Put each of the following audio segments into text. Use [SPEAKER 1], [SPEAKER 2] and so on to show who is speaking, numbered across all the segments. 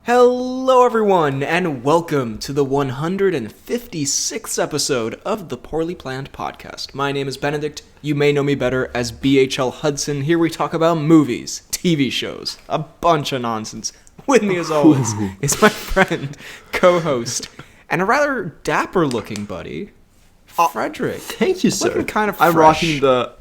[SPEAKER 1] Hello everyone, and welcome to the 156th episode of the Poorly Planned Podcast. My name is Benedict. You may know me better as BHL Hudson. Here we talk about movies, TV shows, a bunch of nonsense. With me as always is my friend, co-host, and a rather dapper-looking buddy, Frederick.
[SPEAKER 2] Thank you, sir.
[SPEAKER 1] Looking kind of fresh.
[SPEAKER 2] I'm rocking the...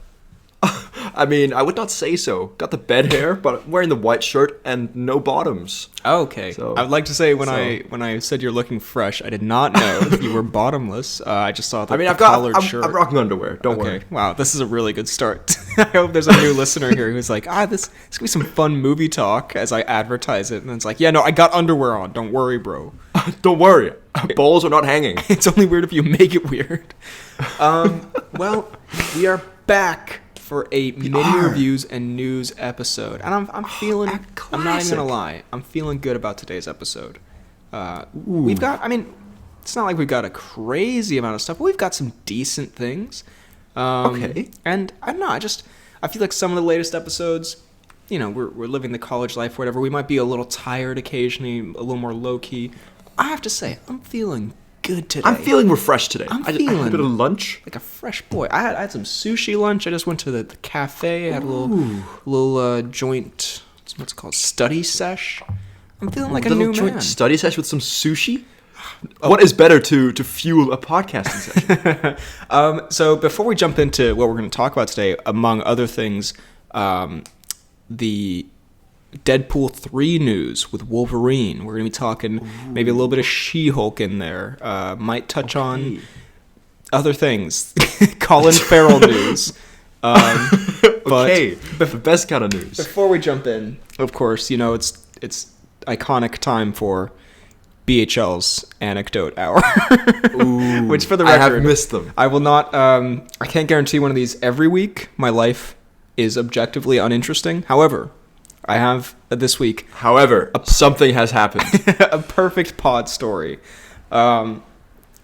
[SPEAKER 2] I would not say so. Got the bed hair, but wearing the white shirt and no bottoms.
[SPEAKER 1] Oh, okay.
[SPEAKER 2] So,
[SPEAKER 1] I would like to say when I said you're looking fresh, I did not know that you were bottomless. I just saw the collared shirt.
[SPEAKER 2] I'm rocking underwear. Don't worry.
[SPEAKER 1] Wow, this is a really good start. I hope there's a new listener here who's like, this could be some fun movie talk as I advertise it. And it's like, yeah, no, I got underwear on. Don't worry, bro.
[SPEAKER 2] Don't worry. Balls are not hanging.
[SPEAKER 1] It's only weird if you make it weird. Well, we are back for a mini reviews and news episode, and I'm feeling. I'm not even gonna lie. I'm feeling good about today's episode. We've got. I mean, it's not like we've got a crazy amount of stuff, but we've got some decent things.
[SPEAKER 2] Okay.
[SPEAKER 1] And I don't know. I feel like some of the latest episodes, you know, we're living the college life, or whatever. We might be a little tired occasionally, a little more low key. I have to say, I'm feeling good today.
[SPEAKER 2] I'm feeling refreshed today.
[SPEAKER 1] I
[SPEAKER 2] had a bit of lunch.
[SPEAKER 1] Like a fresh boy. I had some sushi lunch. I just went to the cafe. I had a little joint, what's it called, study sesh. I'm feeling like a new man.
[SPEAKER 2] Study sesh with some sushi? What is better to fuel a podcasting session?
[SPEAKER 1] So before we jump into what we're going to talk about today, among other things, the Deadpool 3 news with Wolverine. We're going to be talking maybe a little bit of She-Hulk in there. Might touch on other things. Colin Farrell news.
[SPEAKER 2] Okay, the best kind of news.
[SPEAKER 1] Before we jump in, of course, you know, it's iconic time for BHL's Anecdote Hour. Which, for the record,
[SPEAKER 2] I have missed them.
[SPEAKER 1] I will not, I can't guarantee one of these every week. My life is objectively uninteresting. However, I have this week.
[SPEAKER 2] However, something has happened.
[SPEAKER 1] A perfect pod story.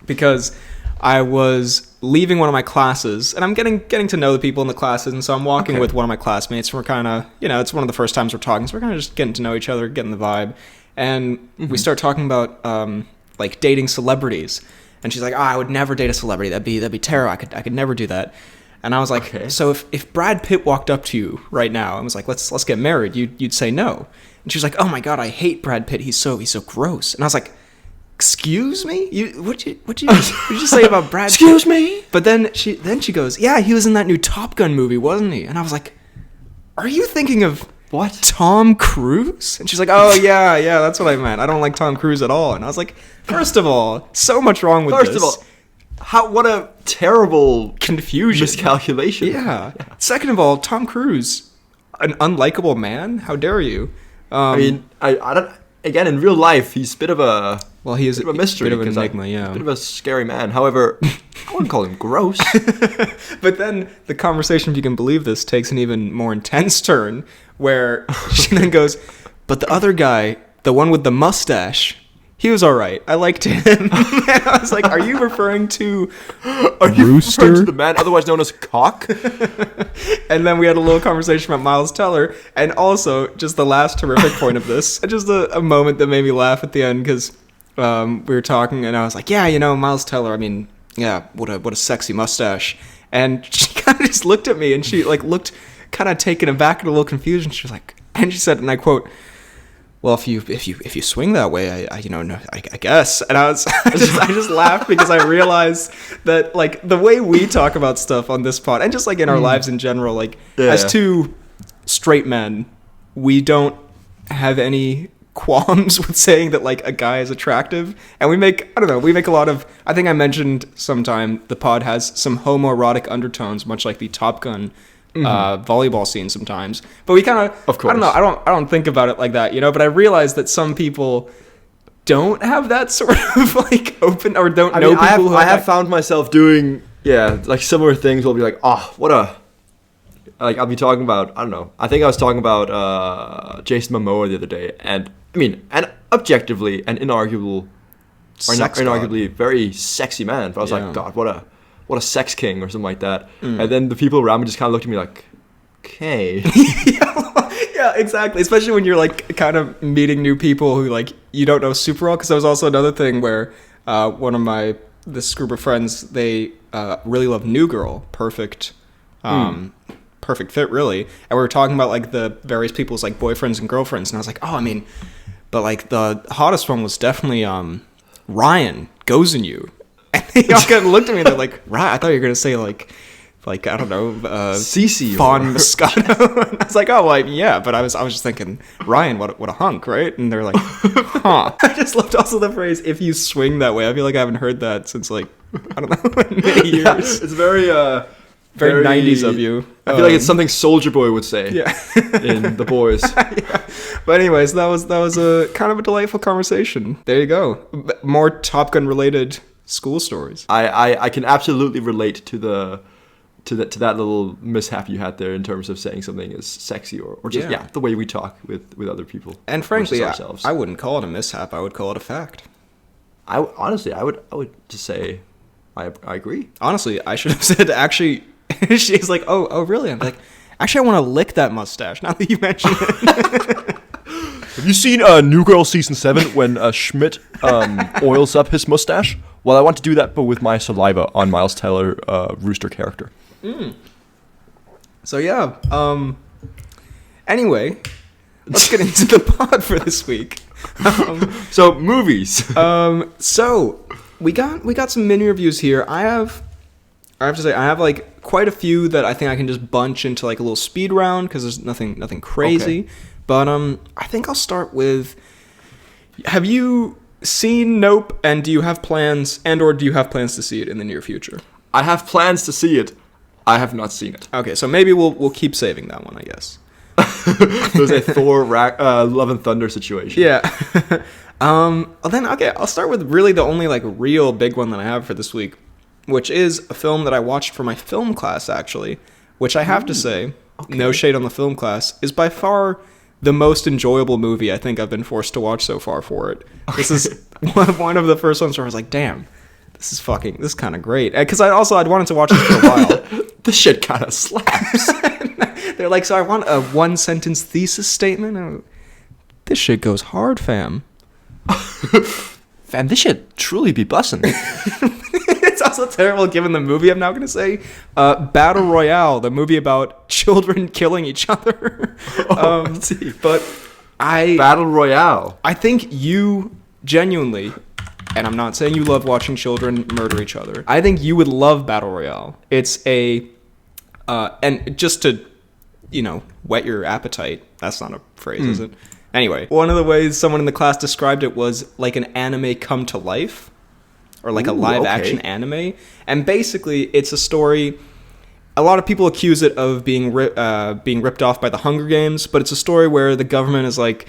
[SPEAKER 1] Because I was leaving one of my classes, and I'm getting to know the people in the classes, and so I'm walking with one of my classmates, and we're kind of, you know, it's one of the first times we're talking, so we're kind of just getting to know each other, getting the vibe, and we start talking about, like, dating celebrities, and she's like, I would never date a celebrity, that'd be terrible, I could never do that. And I was like, so if Brad Pitt walked up to you right now and was like, let's get married, you'd say no. And she was like, oh my God, I hate Brad Pitt. He's so gross. And I was like, excuse me? What'd you say about Brad Pitt?
[SPEAKER 2] Excuse me?
[SPEAKER 1] But then she goes, yeah, he was in that new Top Gun movie, wasn't he? And I was like, are you thinking of what? Tom Cruise? And she's like, oh yeah, that's what I meant. I don't like Tom Cruise at all. And I was like, first of all, so much wrong with this.
[SPEAKER 2] First of all, what a terrible
[SPEAKER 1] confusion,
[SPEAKER 2] miscalculation.
[SPEAKER 1] Yeah. Second of all, Tom Cruise, an unlikable man. How dare you?
[SPEAKER 2] I mean, I don't. Again, in real life, he's a bit of a
[SPEAKER 1] he is
[SPEAKER 2] a bit of a mystery,
[SPEAKER 1] bit of an enigma. Yeah,
[SPEAKER 2] a bit of a scary man. However, I wouldn't call him gross.
[SPEAKER 1] But then the conversation, if you can believe this, takes an even more intense turn, where she then goes, "But the other guy, the one with the mustache." He was all right. I liked him. And I was like, are you referring to Rooster?
[SPEAKER 2] Referring to the man otherwise known as Cock?
[SPEAKER 1] And then we had a little conversation about Miles Teller. And also, just the last terrific point of this, just a moment that made me laugh at the end, because we were talking, and I was like, yeah, you know, Miles Teller, I mean, yeah, what a sexy mustache. And she kind of just looked at me, and she like looked kind of taken aback and a little confused. And she was like, and she said, and I quote, well, if you swing that way, I guess. And I just laughed because I realized that, like, the way we talk about stuff on this pod, and just like in our lives in general, like as two straight men, we don't have any qualms with saying that, like, a guy is attractive, and we make a lot of, I think I mentioned sometime the pod has some homoerotic undertones, much like the Top Gun volleyball scene sometimes, but we kind of course. I don't know, I don't think about it like that, you know, but I realize that some people don't have that sort of like open, or don't know people
[SPEAKER 2] I have found myself doing like similar things. We'll be like, I'll be talking about, I don't know, I think I was talking about Jason Momoa the other day, and I mean, and objectively and inarguably very sexy man, but I was like, God, what a sex king or something like that. And then the people around me just kind of looked at me like, okay.
[SPEAKER 1] Yeah, exactly. Especially when you're like kind of meeting new people who like you don't know super well. Because there was also another thing where one of this group of friends, they really love New Girl, perfect fit, really. And we were talking about like the various people's like boyfriends and girlfriends, and I was like, oh, I mean, but like the hottest one was definitely Ryan goes in you. And they all kind of looked at me and they're like, Ryan, I thought you were gonna say like I don't know,
[SPEAKER 2] Cece
[SPEAKER 1] Fawn Moscato. And I was like, oh, well, yeah, but I was just thinking, Ryan, what a hunk, right? And they're like, huh. I just loved also the phrase, if you swing that way. I feel like I haven't heard that since like, I don't know, many years.
[SPEAKER 2] Yeah, it's very
[SPEAKER 1] 90s of you.
[SPEAKER 2] I feel like it's something Soldier Boy would say.
[SPEAKER 1] Yeah.
[SPEAKER 2] In The Boys.
[SPEAKER 1] Yeah. But anyways, that was a kind of a delightful conversation. There you go. More Top Gun related school stories.
[SPEAKER 2] I can absolutely relate to that little mishap you had there in terms of saying something is sexy or just the way we talk with other people.
[SPEAKER 1] And frankly, I wouldn't call it a mishap. I would call it a fact.
[SPEAKER 2] Honestly, I would just say I agree.
[SPEAKER 1] Honestly, I should have said actually. She's like, oh really? I'm like, actually, I want to lick that mustache now that you mention it.
[SPEAKER 2] Have you seen New Girl season 7 when Schmidt oils up his mustache? Well, I want to do that, but with my saliva on Miles Teller Rooster character.
[SPEAKER 1] So yeah. Anyway, let's get into the pod for this week.
[SPEAKER 2] So movies.
[SPEAKER 1] So we got some mini reviews here. I have to say I have like quite a few that I think I can just bunch into like a little speed round because there's nothing crazy. Okay. But I think I'll start with. Have you seen Nope? And do you have plans to see it in the near future?
[SPEAKER 2] I have plans to see it. I have not seen it.
[SPEAKER 1] Okay, so maybe we'll keep saving that one, I guess.
[SPEAKER 2] There's a Thor Love and Thunder situation.
[SPEAKER 1] Yeah. Well then, okay, I'll start with really the only like real big one that I have for this week, which is a film that I watched for my film class, actually, which I have to say, no shade on the film class, is by far the most enjoyable movie I think I've been forced to watch so far for it. This is one of the first ones where I was like, damn, this is kind of great. Because I'd wanted to watch it for a while.
[SPEAKER 2] This shit kind of slaps.
[SPEAKER 1] They're like, so I want a one-sentence thesis statement? This shit goes hard, fam.
[SPEAKER 2] Fam, this shit truly be bussin'.
[SPEAKER 1] It's also terrible given the movie I'm now going to say. Battle Royale, the movie about children killing each other. But
[SPEAKER 2] Battle Royale.
[SPEAKER 1] I think you genuinely, and I'm not saying you love watching children murder each other, I think you would love Battle Royale. It's and just to, whet your appetite, that's not a phrase, is it? Anyway, one of the ways someone in the class described it was like an anime come to life. Or like a live-action anime. And basically, it's a story. A lot of people accuse it of being ripped off by the Hunger Games, but it's a story where the government is like,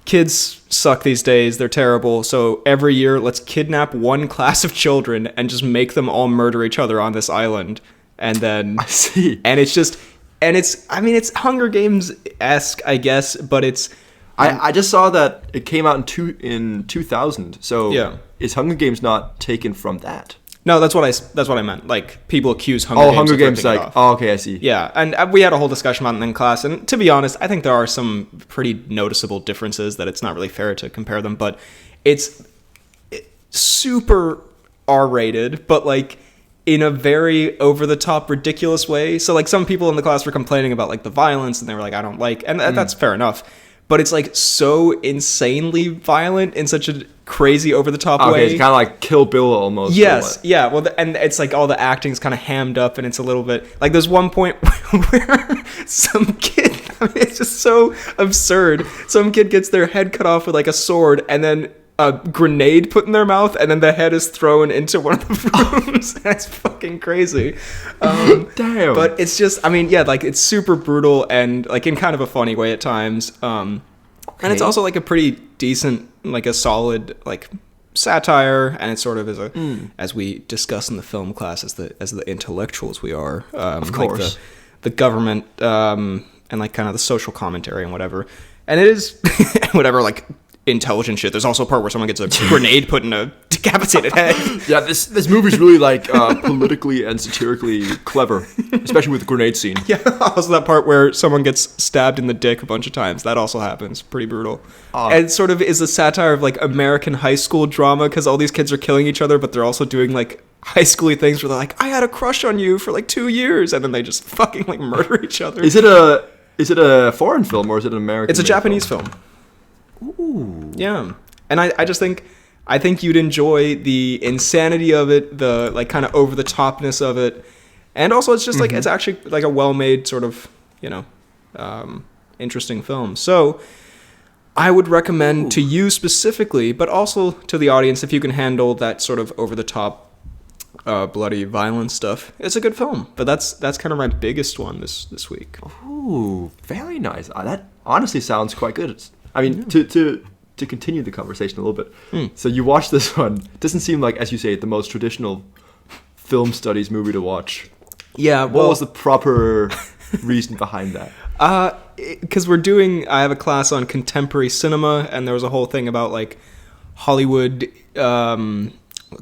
[SPEAKER 1] kids suck these days, they're terrible, so every year, let's kidnap one class of children and just make them all murder each other on this island. And then...
[SPEAKER 2] I see.
[SPEAKER 1] And it's Hunger Games-esque, I guess, but it's...
[SPEAKER 2] I just saw that it came out in 2000, so...
[SPEAKER 1] Yeah.
[SPEAKER 2] Is Hunger Games not taken from that?
[SPEAKER 1] No, that's what I meant. Like, people accuse Hunger Games of ripping it off.
[SPEAKER 2] Oh, okay, I see.
[SPEAKER 1] Yeah, and we had a whole discussion about it in class, and to be honest, I think there are some pretty noticeable differences that it's not really fair to compare them, but it's super R-rated, but like in a very over-the-top, ridiculous way. So like some people in the class were complaining about like the violence, and they were like, I don't like, and that's fair enough. But it's like so insanely violent in such a crazy over-the-top way.
[SPEAKER 2] Okay, it's kind of like Kill Bill almost.
[SPEAKER 1] Yes, yeah. Well, and it's like all the acting's kind of hammed up, and it's a little bit like there's one point where some kid, it's just so absurd. Some kid gets their head cut off with like a sword, and then a grenade put in their mouth, and then the head is thrown into one of the rooms. That's fucking crazy.
[SPEAKER 2] Damn.
[SPEAKER 1] But it's just, like it's super brutal and like in kind of a funny way at times. And it's also like a pretty decent, like a solid, like satire, and it sort of is as we discuss in the film class, as the intellectuals we are.
[SPEAKER 2] Of course.
[SPEAKER 1] Like the government and like kind of the social commentary and whatever. And it is whatever, like intelligent shit. There's also a part where someone gets a grenade put in a decapitated head.
[SPEAKER 2] Yeah, this movie's really like politically and satirically clever, especially with the grenade scene.
[SPEAKER 1] Yeah, also that part where someone gets stabbed in the dick a bunch of times. That also happens. Pretty brutal. And it sort of is a satire of like American high school drama because all these kids are killing each other, but they're also doing like high schooly things where they're like, I had a crush on you for like 2 years, and then they just fucking like murder each other.
[SPEAKER 2] Is it a foreign film or is it an American?
[SPEAKER 1] It's a Japanese film.
[SPEAKER 2] Ooh.
[SPEAKER 1] Yeah. And I just think you'd enjoy the insanity of it, the like kind of over the topness of it, and also it's just like it's actually like a well-made sort of, you know, interesting film. So I would recommend to you specifically, but also to the audience, if you can handle that sort of over the top bloody violent stuff, it's a good film. But that's kind of my biggest one this week.
[SPEAKER 2] Ooh, very nice. That honestly sounds quite good. I mean, to continue the conversation a little bit. So you watched this one. Doesn't seem like, as you say, the most traditional film studies movie to watch.
[SPEAKER 1] Yeah.
[SPEAKER 2] What was the proper reason behind that?
[SPEAKER 1] Because I have a class on contemporary cinema, and there was a whole thing about like Hollywood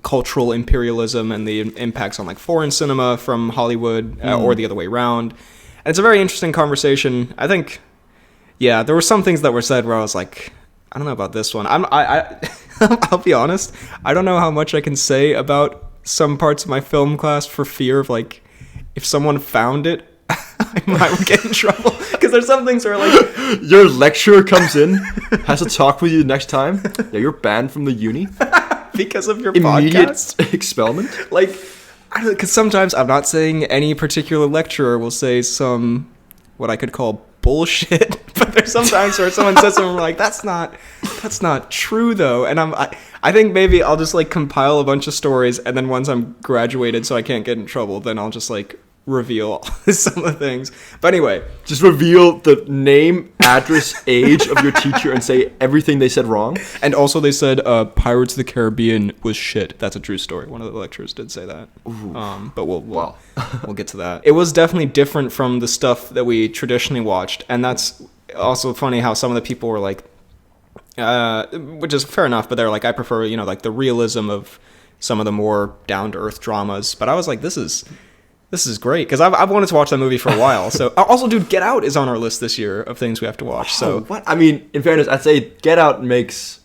[SPEAKER 1] cultural imperialism and the impacts on like foreign cinema from Hollywood or the other way around. And it's a very interesting conversation. I think, yeah, there were some things that were said where I was like, I don't know about this one. I'll be honest. I don't know how much I can say about some parts of my film class for fear of like, if someone found it, I might get in trouble. Because there's some things where like,
[SPEAKER 2] your lecturer comes in, has a talk with you the next time. Yeah, you're banned from the uni
[SPEAKER 1] because of your
[SPEAKER 2] immediate
[SPEAKER 1] podcast.
[SPEAKER 2] Expellment.
[SPEAKER 1] Like, I don't know, because sometimes I'm not saying any particular lecturer will say some what I could call bullshit, but there's sometimes where someone says something like that's not true though, and I think maybe I'll just like compile a bunch of stories, and then once I'm graduated so I can't get in trouble, then I'll just like reveal some of the things. But anyway,
[SPEAKER 2] just reveal the name, address, age of your teacher and say everything they said wrong.
[SPEAKER 1] And also they said Pirates of the Caribbean was shit. That's a true story. One of the lecturers did say that. But we'll get to that. It was definitely different from the stuff that we traditionally watched, and that's also funny how some of the people were like, which is fair enough, but they're like, I prefer, you know, like the realism of some of the more down-to-earth dramas. But I was like, this is great, because I've wanted to watch that movie for a while. So also, dude, Get Out is on our list this year of things we have to watch. So
[SPEAKER 2] what? I mean, in fairness, I'd say Get Out makes,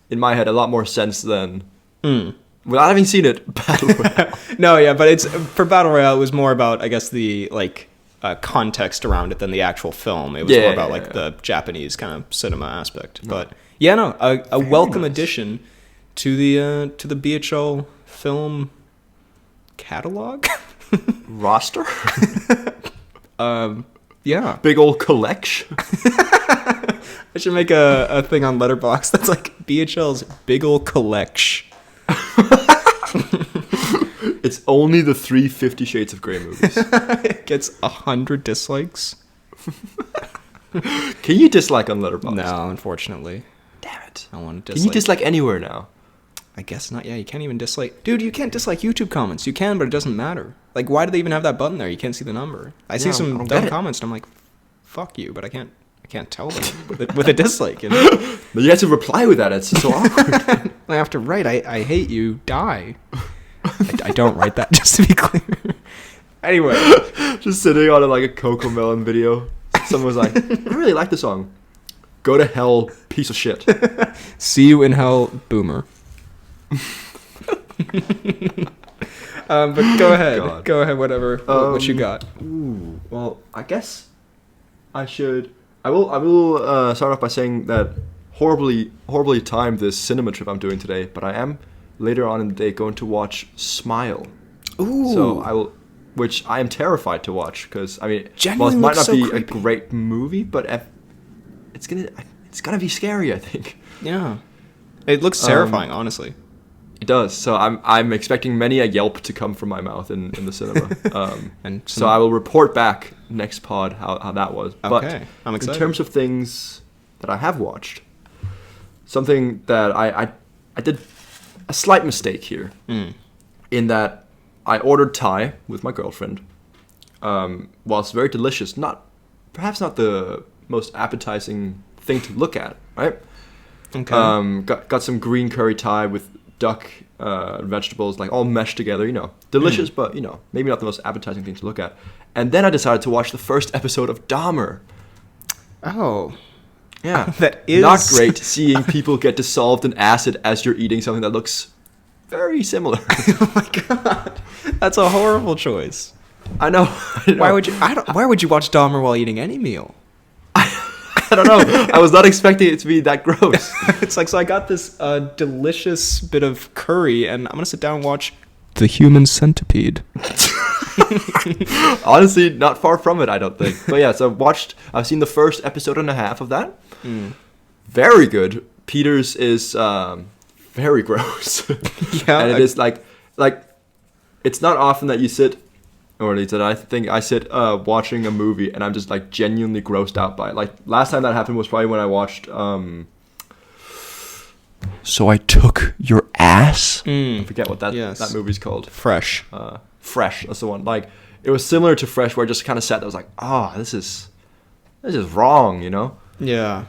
[SPEAKER 2] in my head, a lot more sense than without having seen it. Battle Royale.
[SPEAKER 1] No, yeah, but it's for Battle Royale. It was more about, I guess, the like context around it than the actual film. It was more about like the Japanese kind of cinema aspect. But yeah, no, a welcome addition to the BHL film catalog.
[SPEAKER 2] Roster?
[SPEAKER 1] Yeah.
[SPEAKER 2] Big old collection.
[SPEAKER 1] I should make a thing on Letterboxd that's like BHL's big old collection.
[SPEAKER 2] It's only the 3 50 Shades of Grey movies.
[SPEAKER 1] It gets 100 dislikes.
[SPEAKER 2] Can you dislike on Letterboxd?
[SPEAKER 1] No, unfortunately.
[SPEAKER 2] Damn it.
[SPEAKER 1] I want to dislike.
[SPEAKER 2] Can you dislike anywhere now?
[SPEAKER 1] I guess not. Yeah, you can't even dislike. Dude, you can't dislike YouTube comments. You can, but it doesn't matter. Like, why do they even have that button there? You can't see the number. I see some dumb comments, and I'm like, fuck you, but I can't tell them with a dislike, you know?
[SPEAKER 2] But you have to reply with that. It's so awkward.
[SPEAKER 1] I have to write, I hate you, die. I don't write that, just to be clear. Anyway.
[SPEAKER 2] Just sitting on like a Coco Melon video. Someone was like, I really like the song. Go to hell, piece of shit.
[SPEAKER 1] See you in hell, boomer. But go ahead.
[SPEAKER 2] God.
[SPEAKER 1] Go ahead, whatever. What you got?
[SPEAKER 2] Ooh, well, I guess I will start off by saying that horribly timed this cinema trip I'm doing today, but I am later on in the day going to watch Smile.
[SPEAKER 1] Ooh.
[SPEAKER 2] So which I am terrified to watch, because I mean,
[SPEAKER 1] Genuinely
[SPEAKER 2] it might not be
[SPEAKER 1] creepy.
[SPEAKER 2] a great movie, but it's gonna be scary, I think.
[SPEAKER 1] Yeah. It looks terrifying, honestly.
[SPEAKER 2] It does. So I'm expecting many a yelp to come from my mouth in the cinema. So I will report back next pod how that was.
[SPEAKER 1] Okay,
[SPEAKER 2] But
[SPEAKER 1] I'm excited.
[SPEAKER 2] in terms of things that I have watched, something that I did a slight mistake here, in that I ordered Thai with my girlfriend. Whilst very delicious, perhaps not the most appetizing thing to look at, right?
[SPEAKER 1] Okay.
[SPEAKER 2] Got some green curry Thai with duck vegetables, like all meshed together, delicious, but maybe not the most appetizing thing to look at. And then I decided to watch the first episode of Dahmer.
[SPEAKER 1] Oh.
[SPEAKER 2] Yeah.
[SPEAKER 1] That is
[SPEAKER 2] not great seeing people get dissolved in acid as you're eating something that looks very similar.
[SPEAKER 1] Oh my god. That's a horrible choice.
[SPEAKER 2] I know.
[SPEAKER 1] Why would you watch Dahmer while eating any meal?
[SPEAKER 2] I don't know. I was not expecting it to be that gross.
[SPEAKER 1] It's like, so I got this delicious bit of curry, and I'm going to sit down and watch The Human Centipede.
[SPEAKER 2] Honestly, not far from it, I don't think. But yeah, so I've seen the first episode and a half of that. Very good. Peters is very gross.
[SPEAKER 1] Yeah.
[SPEAKER 2] And it is like, it's not often that you sit, or at least that I think I sit watching a movie and I'm just like genuinely grossed out by it. Like last time that happened was probably when I watched So I Took Your Ass. I forget what that movie's called.
[SPEAKER 1] Fresh.
[SPEAKER 2] Fresh, that's the one. Like it was similar to Fresh, where I just kind of sat there, I was like, this is wrong,
[SPEAKER 1] Yeah.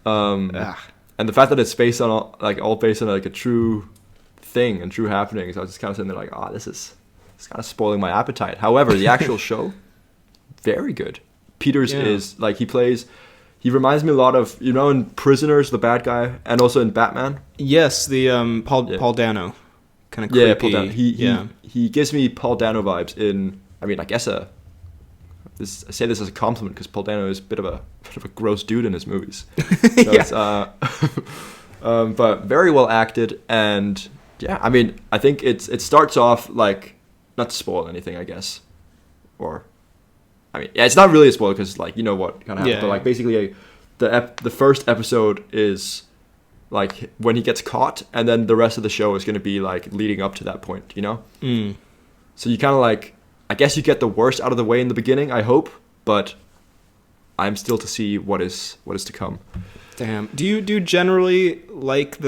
[SPEAKER 2] And the fact that it's based on all based on like a true thing and true happenings, I was just kind of sitting there like, it's kind of spoiling my appetite. However, the actual show, very good. Peters is like he reminds me a lot of in Prisoners, the bad guy, and also in Batman.
[SPEAKER 1] Yes, the Paul Dano, kind of creepy.
[SPEAKER 2] Yeah, Paul Dano. He gives me Paul Dano vibes in. I mean, I guess I say this as a compliment because Paul Dano is a bit of a gross dude in his movies. So but very well acted, and yeah, I mean, I think it starts off like. Not to spoil anything, I guess. Or, I mean, yeah, it's not really a spoiler because, like, you know what kind of happens. But, like, basically, the first episode is, like, when he gets caught. And then the rest of the show is going to be, like, leading up to that point, So you kind of, like, I guess you get the worst out of the way in the beginning, I hope. But I'm still to see what is to come.
[SPEAKER 1] Damn. Do you generally like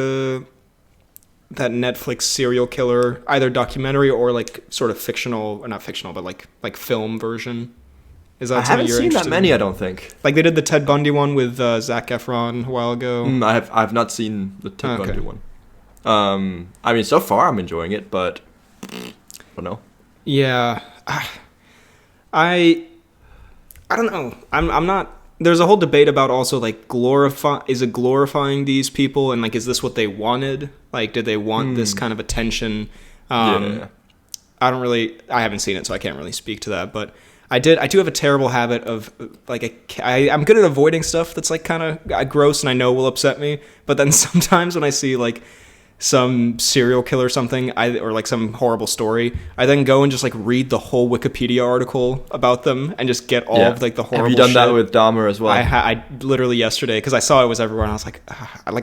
[SPEAKER 1] that Netflix serial killer, either documentary or like sort of fictional, or not fictional, but like film version? Is that
[SPEAKER 2] I haven't seen that many, I don't think.
[SPEAKER 1] Like they did the Ted Bundy one with Zac Efron a while ago.
[SPEAKER 2] I've not seen the Ted Bundy one. I mean, so far I'm enjoying it, but I don't know.
[SPEAKER 1] Yeah, I don't know. I'm not. There's a whole debate about also like glorifying these people, and like, is this what they wanted? Like, did they want this kind of attention? I haven't seen it, so I can't really speak to that. But I do have a terrible habit of like, I'm good at avoiding stuff that's like kind of gross and I know will upset me. But then sometimes when I see like some serial killer or something, or like some horrible story, I then go and just like read the whole Wikipedia article about them and just get all of like the horrible shit.
[SPEAKER 2] Have you done that with Dahmer as well?
[SPEAKER 1] I literally yesterday, because I saw it was everywhere, and I was like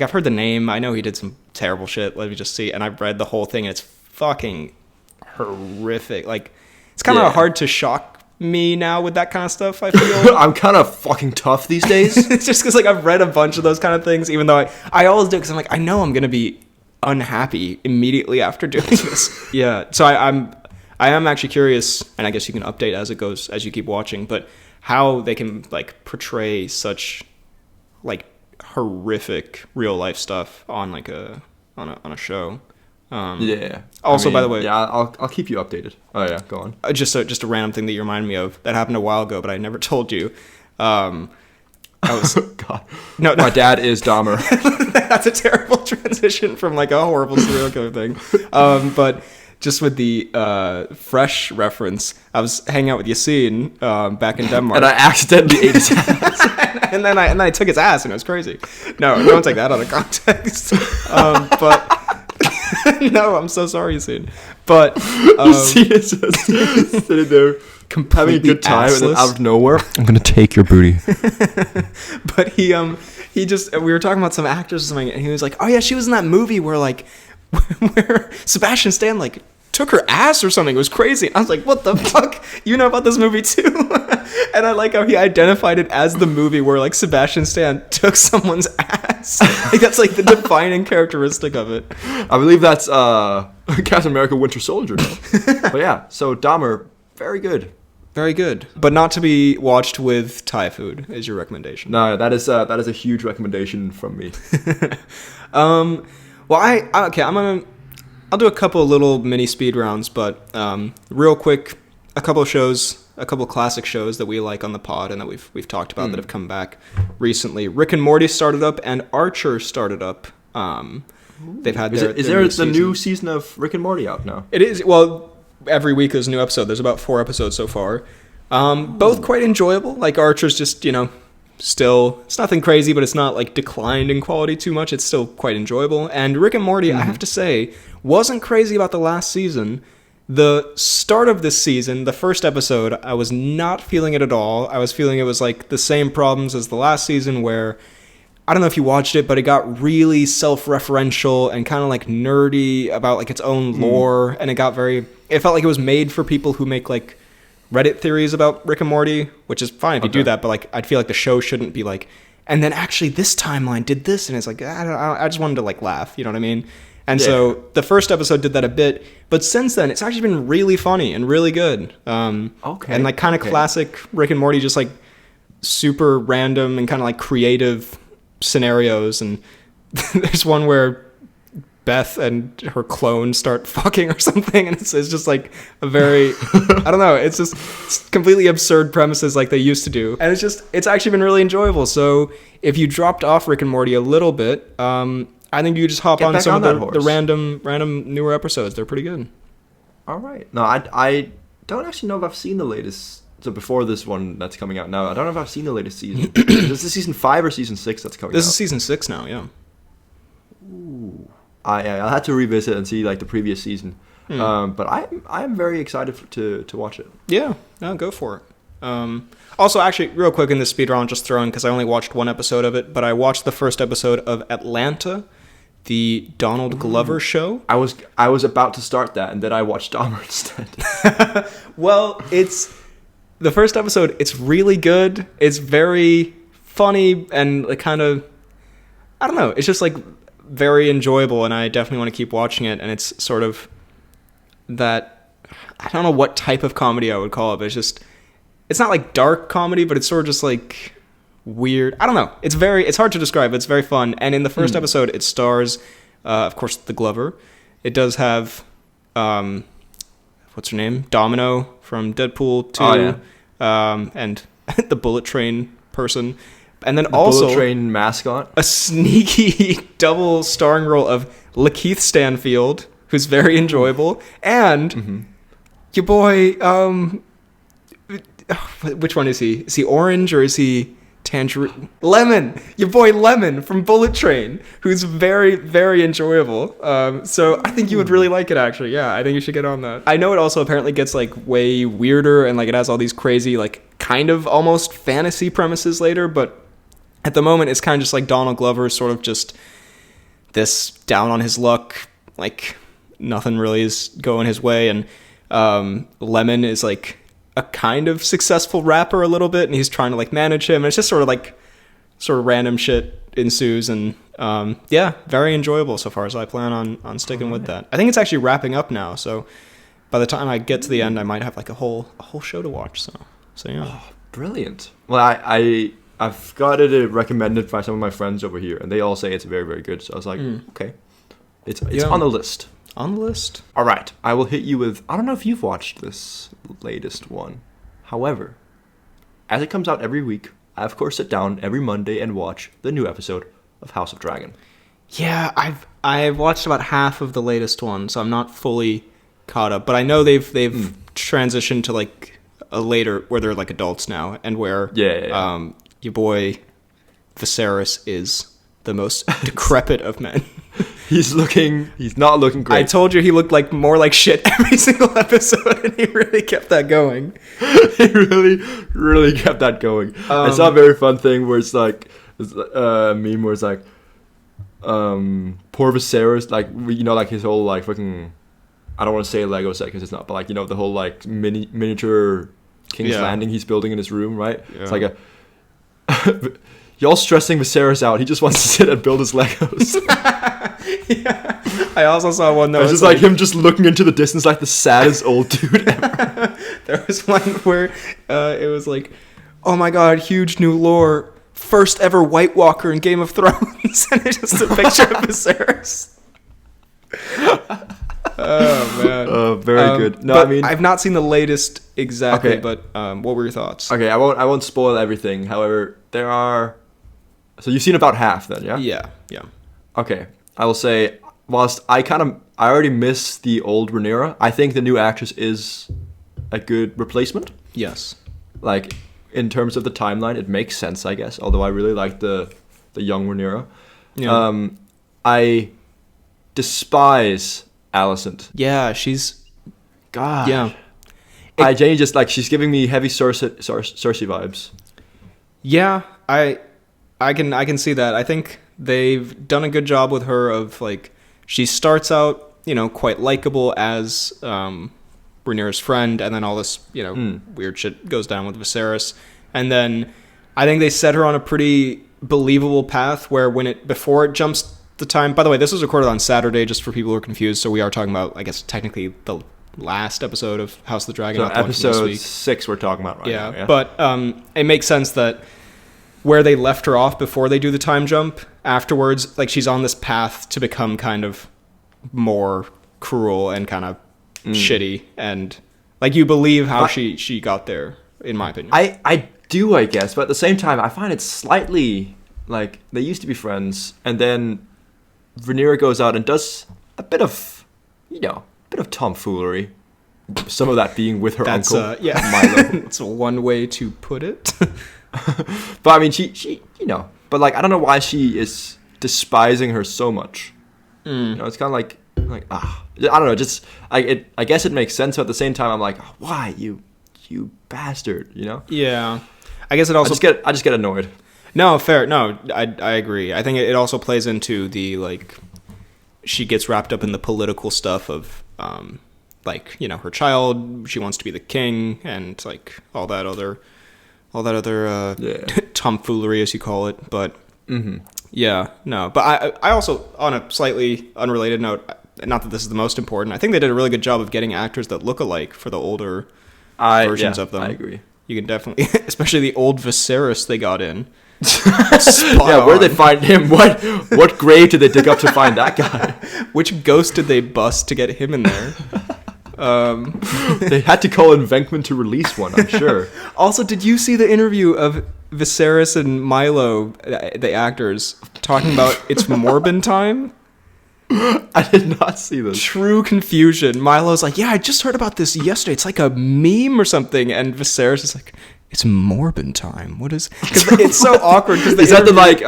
[SPEAKER 1] I've heard the name, I know he did some terrible shit, let me just see. And I've read the whole thing and it's fucking horrific. Like, it's kind of hard to shock me now with that kind of stuff, I feel.
[SPEAKER 2] I'm kind of fucking tough these days.
[SPEAKER 1] It's just because like I've read a bunch of those kind of things, even though I always do it because I'm like, I know I'm gonna be unhappy immediately after doing this. Yeah, so I am actually curious, and I guess you can update as it goes, as you keep watching, but how they can like portray such like horrific real life stuff on like on a show. Also, by the way,
[SPEAKER 2] I'll keep you updated. Oh yeah, go on.
[SPEAKER 1] Just a random thing that you reminded me of that happened a while ago, but I never told you.
[SPEAKER 2] God. No, my dad is Dahmer.
[SPEAKER 1] That's a terrible transition from like a horrible serial killer thing. But just with the Fresh reference, I was hanging out with Yassine back in Denmark,
[SPEAKER 2] and I accidentally ate his ass.
[SPEAKER 1] and then I took his ass, and it was crazy. No, don't take that out of context. But no, I'm so sorry, Yassine. But
[SPEAKER 2] Yassine is just sitting there, having a good time, and then out of nowhere, I'm gonna take your booty.
[SPEAKER 1] But he just, we were talking about some actors or something, and he was like, oh yeah, she was in that movie where Sebastian Stan like took her ass or something. It was crazy. And I was like, what the fuck? You know about this movie too? And I like how he identified it as the movie where like Sebastian Stan took someone's ass. Like that's like the defining characteristic of it.
[SPEAKER 2] I believe that's Captain America Winter Soldier. But yeah, so Dahmer, very good.
[SPEAKER 1] Very good. But not to be watched with Thai food is your recommendation.
[SPEAKER 2] No, that is a huge recommendation from me.
[SPEAKER 1] Well, I'm I'll do a couple of little mini speed rounds, but real quick, a couple of classic shows that we like on the pod and that we've talked about that have come back recently. Rick and Morty started up, and Archer started up. They've had
[SPEAKER 2] is there the new season of Rick and Morty out now?
[SPEAKER 1] It is. Well, every week there's a new episode. There's about 4 episodes so far. Both quite enjoyable. Like Archer's just, still, it's nothing crazy, but it's not like declined in quality too much. It's still quite enjoyable. And Rick and Morty, I have to say, wasn't crazy about the last season. The start of this season, the first episode, I was not feeling it at all. I was feeling it was like the same problems as the last season, where I don't know if you watched it, but it got really self-referential and kind of like nerdy about like its own lore, and it felt like it was made for people who make like Reddit theories about Rick and Morty, which is fine if you do that, but like I'd feel like the show shouldn't be like, and then actually this timeline did this, and it's like I just wanted to like laugh, you know what I mean? And so the first episode did that a bit, but since then it's actually been really funny and really good. And like kind of classic Rick and Morty, just like super random and kind of like creative scenarios. And there's one where Beth and her clone start fucking or something, and it's just like a very I don't know, it's completely absurd premises like they used to do, and it's actually been really enjoyable. So if you dropped off Rick and Morty a little bit, I think you just hop on some of the random newer episodes. They're pretty good.
[SPEAKER 2] All right. No, I don't actually know if I've seen the latest. So before this one that's coming out now, I don't know if I've seen the latest season. Is this season 5 or season 6 that's coming out?
[SPEAKER 1] This is season 6 now, yeah.
[SPEAKER 2] Ooh. I'll have to revisit and see like the previous season. But I'm very excited to watch it.
[SPEAKER 1] Yeah, no, go for it. Also, actually, real quick in this speed round, just throw in, because I only watched 1 episode of it, but I watched the first episode of Atlanta, the Donald Glover show.
[SPEAKER 2] I was about to start that, and then I watched Dahmer instead.
[SPEAKER 1] Well, the first episode, it's really good. It's very funny and like kind of, I don't know, it's just like very enjoyable, and I definitely want to keep watching it. And it's sort of that, I don't know what type of comedy I would call it, but it's not like dark comedy, but it's sort of just like weird. I don't know. It's hard to describe. It's very fun. And in the first episode, it stars, of course, the Glover. It does have, what's her name? Domino from Deadpool 2.
[SPEAKER 2] Oh, yeah.
[SPEAKER 1] And the Bullet Train person. And then
[SPEAKER 2] the
[SPEAKER 1] also
[SPEAKER 2] Bullet Train mascot.
[SPEAKER 1] A sneaky double starring role of Lakeith Stanfield, who's very enjoyable, and your boy, which one is he? Is he orange or is he tangerine? Lemon! Your boy Lemon from Bullet Train, who's very, very enjoyable. So I think you would really like it, actually. Yeah, I think you should get on that. I know it also apparently gets like way weirder, and like it has all these crazy, like kind of almost fantasy premises later, but at the moment it's kind of just like Donald Glover, sort of just this down on his luck, like nothing really is going his way, and Lemon is like a kind of successful rapper a little bit, and he's trying to like manage him, and it's just sort of random shit ensues, and yeah, very enjoyable so far, so I plan on sticking with that. I think it's actually wrapping up now, so by the time I get to the end I might have like a whole show to watch, so yeah.
[SPEAKER 2] Oh, brilliant. Well, I've got it recommended by some of my friends over here, and they all say it's very, very good, so I was like, okay, it's on the list.
[SPEAKER 1] On the list.
[SPEAKER 2] All right, I will hit you with, I don't know if you've watched this latest one. However, as it comes out every week, I of course sit down every Monday and watch the new episode of House of Dragon.
[SPEAKER 1] Yeah, I've watched about half of the latest one, so I'm not fully caught up, but I know they've transitioned to like a later, where they're like adults now, and where your boy Viserys is the most decrepit of men.
[SPEAKER 2] He's not looking great.
[SPEAKER 1] I told you he looked like more like shit every single episode, and he really kept that going.
[SPEAKER 2] He really, really kept that going. I saw a very fun thing where it's like, a meme where it's like, poor Viserys, like, like his whole like fucking, I don't want to say Lego set because it's not, but like, the whole like miniature King's Landing he's building in his room, right? Yeah. It's like y'all stressing Viserys out. He just wants to sit and build his Legos.
[SPEAKER 1] Yeah. I also saw one that
[SPEAKER 2] was just like him just looking into the distance like the saddest old dude ever.
[SPEAKER 1] There was one where it was like, oh my god, huge new lore, first ever White Walker in Game of Thrones. And it's just a picture of Viserys. Oh man.
[SPEAKER 2] Very good. No,
[SPEAKER 1] but
[SPEAKER 2] I mean,
[SPEAKER 1] I've not seen the latest exactly.
[SPEAKER 2] Okay.
[SPEAKER 1] But what were your thoughts?
[SPEAKER 2] okay, I won't spoil everything. However, there are. So you've seen about half then, yeah?
[SPEAKER 1] Yeah.
[SPEAKER 2] Okay, I will say, whilst I already miss the old Rhaenyra, I think the new actress is a good replacement.
[SPEAKER 1] Yes.
[SPEAKER 2] Like, in terms of the timeline, it makes sense, I guess. Although I really like the young Rhaenyra.
[SPEAKER 1] Yeah.
[SPEAKER 2] I despise Alicent.
[SPEAKER 1] Yeah, she's.
[SPEAKER 2] God.
[SPEAKER 1] Yeah.
[SPEAKER 2] I genuinely just, like, she's giving me heavy Cersei vibes.
[SPEAKER 1] Yeah, I can see that. I think they've done a good job with her of, like, she starts out, quite likable as Rhaenyra's friend, and then all this, weird shit goes down with Viserys. And then I think they set her on a pretty believable path where before it jumps the time. By the way, this was recorded on Saturday, just for people who are confused, so we are talking about, I guess, technically the last episode of House of the Dragon.
[SPEAKER 2] So
[SPEAKER 1] not the one from this
[SPEAKER 2] episode
[SPEAKER 1] week.
[SPEAKER 2] 6 we're talking about right now. Yeah,
[SPEAKER 1] but it makes sense that where they left her off before they do the time jump, afterwards, like, she's on this path to become kind of more cruel and kind of shitty, and, like, you believe how she got there, in my opinion.
[SPEAKER 2] I do, I guess, but at the same time, I find it slightly, like, they used to be friends, and then Rhaenyra goes out and does a bit of tomfoolery. Some of that being with her uncle, Milo.
[SPEAKER 1] That's one way to put it.
[SPEAKER 2] But I mean, she but, like, I don't know why she is despising her so much. It's kind of like I don't know, just I guess it makes sense, but at the same time, I'm like, why you bastard,
[SPEAKER 1] Yeah, I guess it also
[SPEAKER 2] I just get annoyed.
[SPEAKER 1] No, fair. No, I agree. I think it also plays into the, like, she gets wrapped up in the political stuff of like, her child, she wants to be the king, and, like, all that other tomfoolery, as you call it. But yeah, no. But I also, on a slightly unrelated note, not that this is the most important, I think they did a really good job of getting actors that look alike for the older versions of them.
[SPEAKER 2] I agree.
[SPEAKER 1] You can definitely, especially the old Viserys they got in.
[SPEAKER 2] Yeah, where'd they find him? What grave did they dig up to find that guy?
[SPEAKER 1] Which ghost did they bust to get him in there?
[SPEAKER 2] They had to call in Venkman to release one, I'm sure.
[SPEAKER 1] Also, did you see the interview of Viserys and Milo, the actors, talking about it's Morbin time?
[SPEAKER 2] I did not see this.
[SPEAKER 1] True confusion. Milo's like, yeah, I just heard about this yesterday. It's like a meme or something. And Viserys is like, it's Morbin time. What is... Because it's so awkward.
[SPEAKER 2] Is that the, like,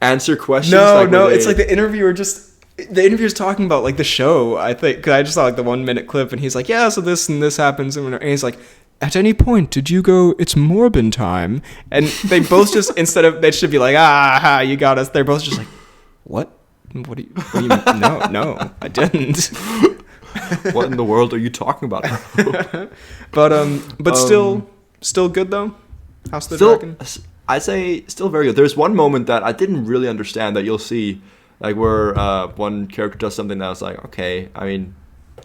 [SPEAKER 2] answer questions?
[SPEAKER 1] No, it's like the interviewer just... The interviewer's talking about, like, the show, I think. Because I just saw, like, the 1 minute clip. And he's like, yeah, so this and this happens. And he's like, at any point, did you go, it's Morbin time? And they both just, instead of... They should be like, you got us. They're both just like, what? What do you mean? No, I didn't.
[SPEAKER 2] What in the world are you talking about?
[SPEAKER 1] But still good though. House of the Dragon.
[SPEAKER 2] I'd say still very good. There's one moment that I didn't really understand that you'll see, like, where one character does something that was like, okay, I mean,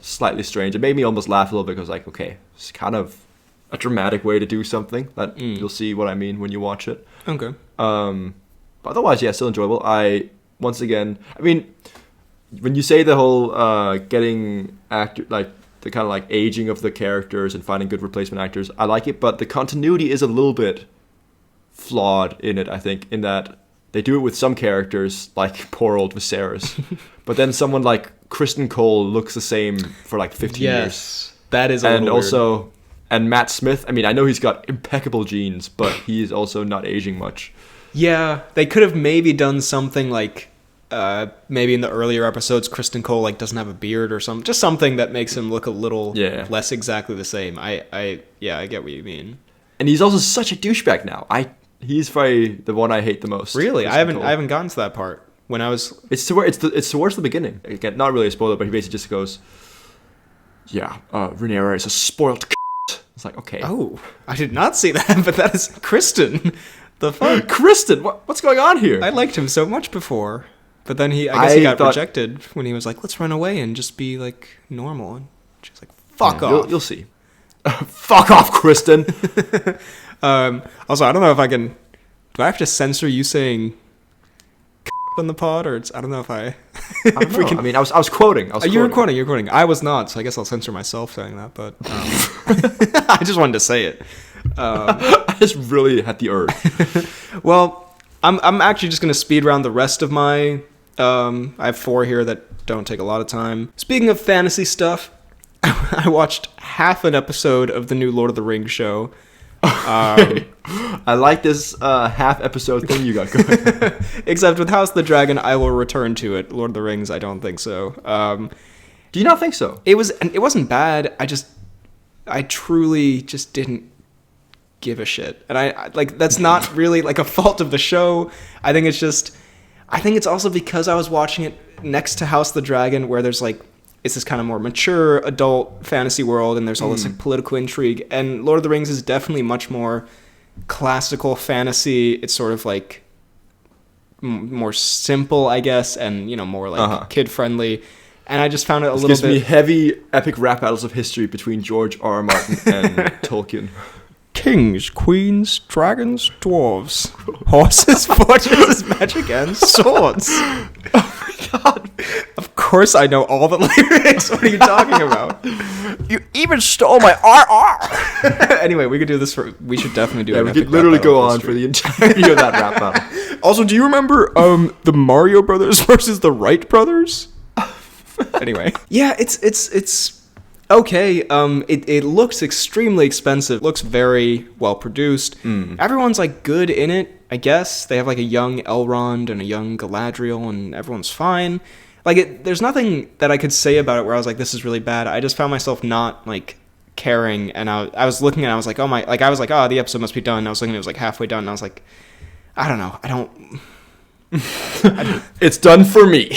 [SPEAKER 2] slightly strange. It made me almost laugh a little bit because, like, okay, it's kind of a dramatic way to do something that you'll see what I mean when you watch it.
[SPEAKER 1] Okay.
[SPEAKER 2] But otherwise, yeah, still enjoyable. Once again, I mean, when you say the whole getting actor, like, the kind of, like, aging of the characters and finding good replacement actors, I like it, but the continuity is a little bit flawed in it, I think, in that they do it with some characters, like poor old Viserys, but then someone like Kristen Cole looks the same for, like, 15 years.
[SPEAKER 1] That is a little weird. Also,
[SPEAKER 2] and Matt Smith, I mean, I know he's got impeccable genes, but he is also not aging much.
[SPEAKER 1] Yeah, they could have maybe done something like, maybe in the earlier episodes, Kristen Cole, like, doesn't have a beard or something. Just something that makes him look a little less exactly the same. I get what you mean. And
[SPEAKER 2] he's also such a douchebag now. He's probably the one I hate the most.
[SPEAKER 1] Really, I haven't gotten to that part. When I was,
[SPEAKER 2] it's towards the beginning. Again, not really a spoiler, but he basically just goes, "Yeah, Rhaenyra is a spoiled." It's like, okay.
[SPEAKER 1] Oh, I did not see that, but that is Kristen. The fuck?
[SPEAKER 2] Kristen, what's going on here?
[SPEAKER 1] I liked him so much before. But then I guess he got rejected when he was like, let's run away and just be, like, normal. And she was like, fuck off.
[SPEAKER 2] You'll see. Fuck off, Kristen.
[SPEAKER 1] Also, I don't know if I can... Do I have to censor you saying... on the pod, or I don't know if I.
[SPEAKER 2] I don't know. I mean, I was quoting.
[SPEAKER 1] You were quoting. You're quoting. I was not, so I guess I'll censor myself saying that. But I just wanted to say it.
[SPEAKER 2] I just really had the urge.
[SPEAKER 1] Well, I'm actually just gonna speed round the rest of my. I have 4 here that don't take a lot of time. Speaking of fantasy stuff, I watched half an episode of the new Lord of the Rings show.
[SPEAKER 2] I like this half episode thing you got going.
[SPEAKER 1] Except with House of the Dragon, I will return to it. Lord of the Rings, I don't think so.
[SPEAKER 2] Do you not think so?
[SPEAKER 1] It wasn't bad. I truly just didn't give a shit. And I like, that's not really like a fault of the show. I think it's also because I was watching it next to House of the Dragon, where there's like, it's this kind of more mature adult fantasy world, and there's all this like political intrigue. And Lord of the Rings is definitely much more classical fantasy. It's sort of like more simple, I guess, and more like kid friendly. And I just found it a little bit.
[SPEAKER 2] Gives me heavy epic rap battles of history between George R. R. Martin and Tolkien.
[SPEAKER 1] Kings, queens, dragons, dwarves, horses, fortresses, magic, and swords.
[SPEAKER 2] Oh my god.
[SPEAKER 1] Of course I know all the lyrics. What are you talking about?
[SPEAKER 2] You even stole my RR.
[SPEAKER 1] Anyway, we should definitely do
[SPEAKER 2] we could literally go on for the entirety of that rap battle.
[SPEAKER 1] Also, do you remember the Mario Brothers versus the Wright Brothers? Anyway. Yeah, it's okay. It looks extremely expensive. Looks very well produced. Everyone's like good in it, I guess. They have like a young Elrond and a young Galadriel, and everyone's fine. Like, there's nothing that I could say about it where I was like, this is really bad. I just found myself not like caring, and I was looking and I was like, oh, the episode must be done. I was looking, it was like halfway done, and I was like, I don't know.
[SPEAKER 2] It's done for me.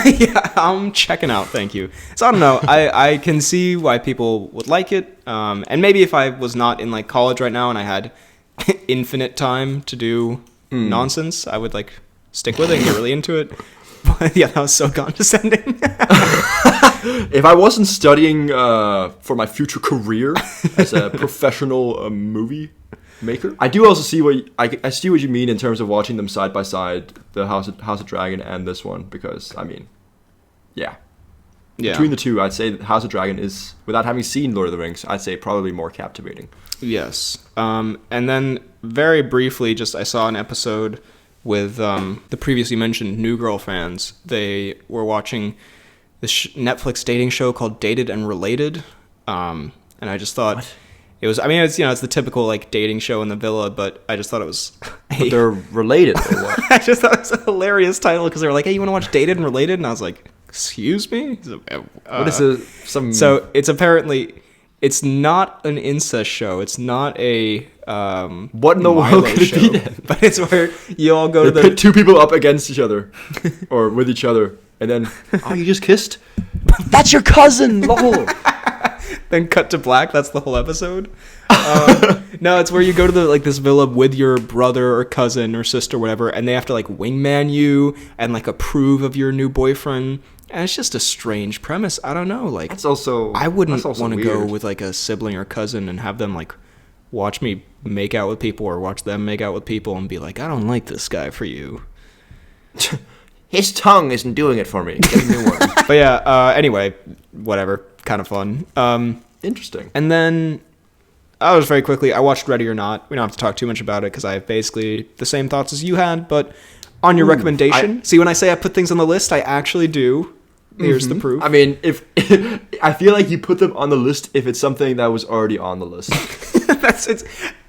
[SPEAKER 1] Yeah, I'm checking out, thank you. So I don't know, I can see why people would like it, and maybe if I was not in like college right now and I had infinite time to do nonsense, I would like stick with it and get really into it. But yeah, that was so condescending.
[SPEAKER 2] If I wasn't studying for my future career as a professional movie maker, I do also see I see what you mean in terms of watching them side by side, the House of Dragon and this one, because I mean, yeah. Between the two, I'd say that House of Dragon is, without having seen Lord of the Rings, I'd say probably more captivating.
[SPEAKER 1] Yes. And then very briefly, I saw an episode with the previously mentioned New Girl fans. They were watching this Netflix dating show called Dated and Related, and I just thought. What? It was, I mean, it's the typical like dating show in the villa, but I just thought it was.
[SPEAKER 2] But they're related or what?
[SPEAKER 1] I just thought it was a hilarious title because they were like, "Hey, you want to watch Dated and Related?" And I was like, "Excuse me."
[SPEAKER 2] What is some?
[SPEAKER 1] So it's not an incest show. It's not a
[SPEAKER 2] what in the world could it be then?
[SPEAKER 1] But it's where you all go to
[SPEAKER 2] pit two people up against each other, or with each other, and then you just kissed. That's your cousin. Lol.
[SPEAKER 1] Then cut to black. That's the whole episode. No, it's where you go to this villa with your brother or cousin or sister or whatever, and they have to like wingman you and like approve of your new boyfriend. And it's just a strange premise. I don't know. Like, I wouldn't want to go with like a sibling or cousin and have them like watch me make out with people or watch them make out with people and be like, I don't like this guy for you.
[SPEAKER 2] His tongue isn't doing it for me. Get a new one.
[SPEAKER 1] But yeah. Anyway, whatever. Kind of fun.
[SPEAKER 2] Interesting.
[SPEAKER 1] And then very quickly, I watched Ready or Not. We don't have to talk too much about it because I have basically the same thoughts as you had, but on your recommendation. See, when I say I put things on the list, I actually do. Here's the proof.
[SPEAKER 2] I mean, if I feel like you put them on the list if it's something that was already on the list.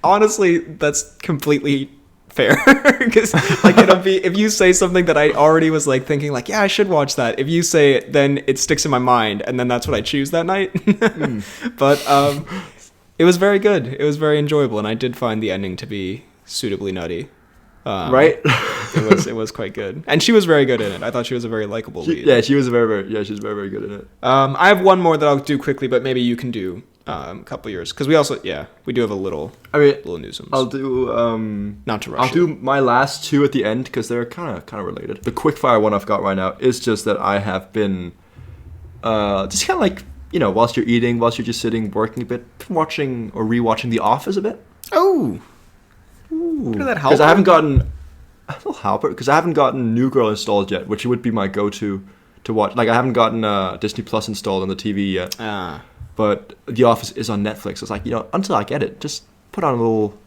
[SPEAKER 1] Honestly, that's completely fair. Because like it'll be, if you say something that I already was like thinking like, yeah, I should watch that. If you say it, then it sticks in my mind, and then that's what I choose that night. But it was very good. It was very enjoyable, and I did find the ending to be suitably nutty.
[SPEAKER 2] Right?
[SPEAKER 1] It was quite good, and she was very good in it. I thought she was a very likable lead.
[SPEAKER 2] Yeah, she was very very good in it.
[SPEAKER 1] I have one more that I'll do quickly, but maybe you can do a couple years, because we do have a little. I mean, little news.
[SPEAKER 2] I'll do
[SPEAKER 1] not to rush.
[SPEAKER 2] I'll do my last two at the end because they're kind of related. The quickfire one I've got right now is just that I have been just kind of like, whilst you're eating, whilst you're just sitting working a bit, watching or rewatching The Office a bit.
[SPEAKER 1] Oh. Ooh. Did that help?
[SPEAKER 2] Because I haven't gotten. little Halbert, because I haven't gotten New Girl installed yet, which would be my go-to to watch. Like, I haven't gotten Disney Plus installed on the TV yet. But The Office is on Netflix. It's like, until I get it, just put on a little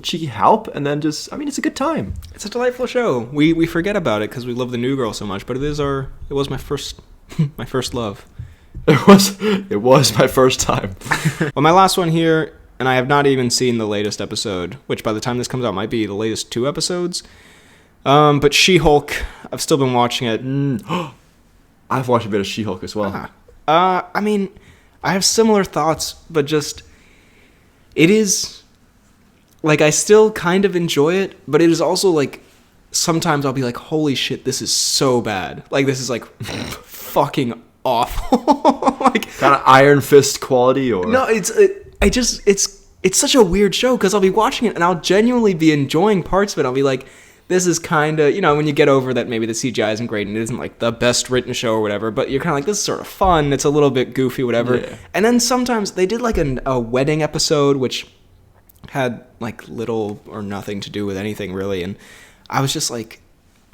[SPEAKER 2] cheeky Halp, and then it's a good time.
[SPEAKER 1] It's a delightful show. We forget about it because we love the New Girl so much, but it was my first my first love.
[SPEAKER 2] It was my first time.
[SPEAKER 1] Well, my last one here, and I have not even seen the latest episode, which by the time this comes out might be the latest 2 episodes. But She-Hulk, I've still been watching it.
[SPEAKER 2] I've watched a bit of She-Hulk as well.
[SPEAKER 1] I mean, I have similar thoughts, but just it is like I still kind of enjoy it, but it is also like sometimes I'll be like, holy shit, this is so bad. Like, this is like fucking awful. Like,
[SPEAKER 2] kind of Iron Fist quality, or
[SPEAKER 1] no, it's such a weird show because I'll be watching it and I'll genuinely be enjoying parts of it. I'll be like, this is kind of, when you get over that maybe the CGI isn't great and it isn't like the best written show or whatever, but you're kind of like, this is sort of fun, it's a little bit goofy, whatever. Yeah. And then sometimes they did like a wedding episode which had like little or nothing to do with anything really, and I was just like,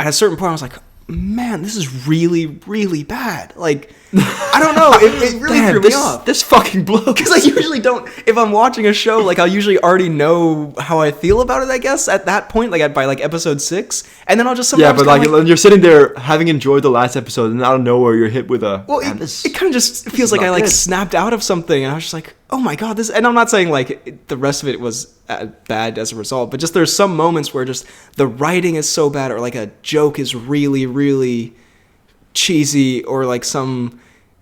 [SPEAKER 1] at a certain point I was like, man, this is really, really bad. Like, I don't know. It really threw me off.
[SPEAKER 2] This fucking blows.
[SPEAKER 1] Because I usually don't, if I'm watching a show, like, I'll usually already know how I feel about it, I guess, at that point, like, by, like, episode 6. And then I'll just sometimes...
[SPEAKER 2] Yeah, but, like, you're sitting there having enjoyed the last episode, and out of nowhere, you're hit with a...
[SPEAKER 1] Well, it kind of just feels like I, like, snapped out of something, and I was just like, oh my god, this... And I'm not saying, like, the rest of it was bad as a result, but just there's some moments where just the writing is so bad, or, like, a joke is really, really cheesy, or, like, some...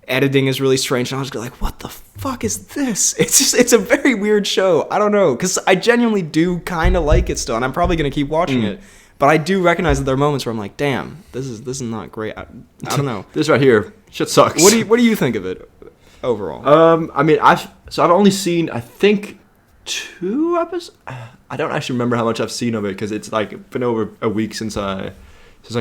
[SPEAKER 1] editing is really strange, and I was like, what the fuck is this? It's a very weird show. I don't know, because I genuinely do kind of like it still, and I'm probably going to keep watching it, but I do recognize that there are moments where I'm like, damn, this is not great. I don't know.
[SPEAKER 2] This right here, shit sucks.
[SPEAKER 1] What do you think of it overall?
[SPEAKER 2] I mean, I've only seen, I think, 2 episodes. I don't actually remember how much I've seen of it, because it's like been over a week since I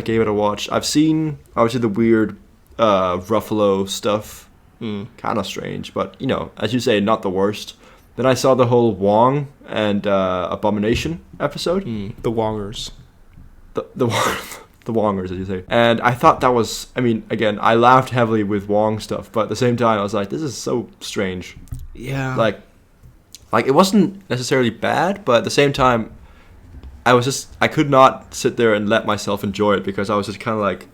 [SPEAKER 2] gave it a watch. I've seen obviously the weird Ruffalo stuff, kind of strange, but as you say, not the worst. Then I saw the whole Wong and Abomination episode.
[SPEAKER 1] The Wongers,
[SPEAKER 2] the Wongers, as you say. And I thought that was, I mean, again, I laughed heavily with Wong stuff, but at the same time, I was like, this is so strange.
[SPEAKER 1] Yeah.
[SPEAKER 2] Like it wasn't necessarily bad, but at the same time, I could not sit there and let myself enjoy it because I was just kind of like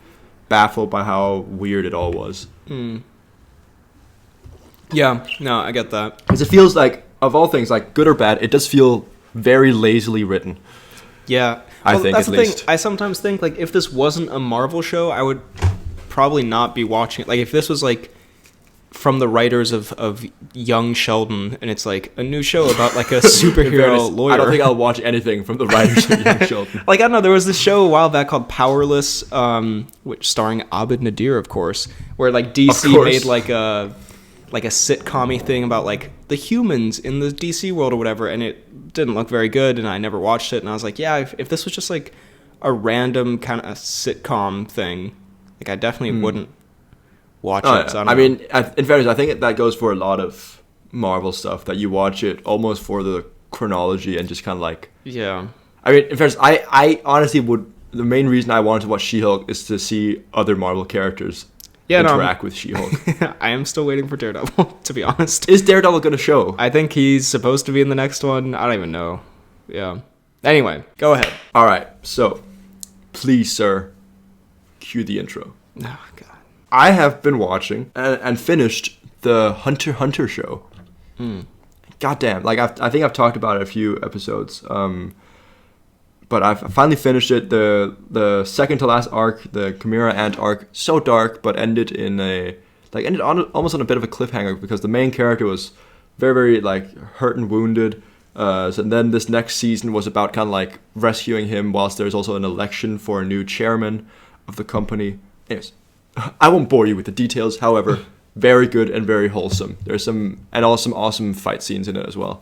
[SPEAKER 2] baffled by how weird it all was.
[SPEAKER 1] Yeah, no, I get that.
[SPEAKER 2] Because it feels like, of all things, like good or bad, it does feel very lazily written.
[SPEAKER 1] Yeah.
[SPEAKER 2] I think
[SPEAKER 1] that's
[SPEAKER 2] at
[SPEAKER 1] the
[SPEAKER 2] least.
[SPEAKER 1] thing. I sometimes think, like, if this wasn't a Marvel show, I would probably not be watching it. Like, if this was, like, from the writers of Young Sheldon, and it's, like, a new show about, like, a superhero lawyer.
[SPEAKER 2] I don't think I'll watch anything from the writers of Young Sheldon.
[SPEAKER 1] Like, I don't know, there was this show a while back called Powerless, which starring Abed Nadir, of course, where, like, DC made, like a sitcom-y thing about, like, the humans in the DC world or whatever, and it didn't look very good, and I never watched it, and I was like, yeah, if this was just, like, a random kind of sitcom thing, like, I definitely wouldn't watch it. So I
[SPEAKER 2] mean, in fairness, I think that goes for a lot of Marvel stuff, that you watch it almost for the chronology and just kind of like...
[SPEAKER 1] Yeah.
[SPEAKER 2] I mean, in fairness, I honestly would... The main reason I wanted to watch She-Hulk is to see other Marvel characters interact with She-Hulk.
[SPEAKER 1] I am still waiting for Daredevil, to be honest.
[SPEAKER 2] Is Daredevil going to show?
[SPEAKER 1] I think he's supposed to be in the next one. I don't even know. Yeah. Anyway, go ahead.
[SPEAKER 2] All right. So, please, sir, cue the intro.
[SPEAKER 1] Oh, God.
[SPEAKER 2] I have been watching and finished the Hunter x Hunter show. Goddamn. Like, I think I've talked about it a few episodes. But I've finally finished it. The second to last arc, the Chimera Ant arc, so dark, but ended almost on a bit of a cliffhanger because the main character was very, very like hurt and wounded. And then this next season was about kind of like rescuing him whilst there's also an election for a new chairman of the company. Anyways, I won't bore you with the details. However, very good and very wholesome. There's some awesome fight scenes in it as well.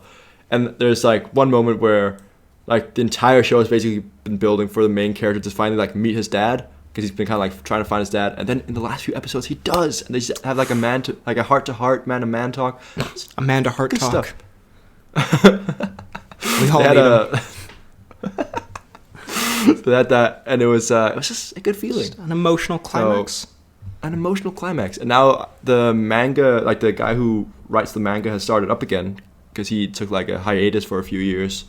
[SPEAKER 2] And there's like one moment where like the entire show has basically been building for the main character to finally like meet his dad, because he's been kind of like trying to find his dad, and then in the last few episodes he does, and they just have like a heart to heart, man to man talk.
[SPEAKER 1] A man to heart talk.
[SPEAKER 2] Stuff.
[SPEAKER 1] We all need him.
[SPEAKER 2] And it was just a good feeling.
[SPEAKER 1] Just an emotional climax.
[SPEAKER 2] An emotional climax. And now the manga, like the guy who writes the manga has started up again because he took like a hiatus for a few years.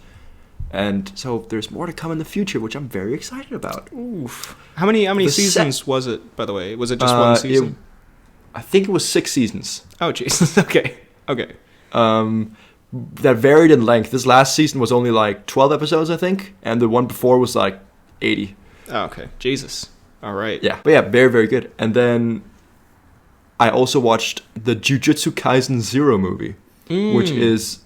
[SPEAKER 2] And so there's more to come in the future, which I'm very excited about.
[SPEAKER 1] Oof. How many seasons was it, by the way? Was it just one season?
[SPEAKER 2] I think it was 6 seasons.
[SPEAKER 1] Oh, Jesus. Okay.
[SPEAKER 2] That varied in length. This last season was only like 12 episodes, I think. And the one before was like 80.
[SPEAKER 1] Oh, okay. Jesus. All right.
[SPEAKER 2] Yeah. But yeah, very, very good. And then I also watched the Jujutsu Kaisen 0 movie, which is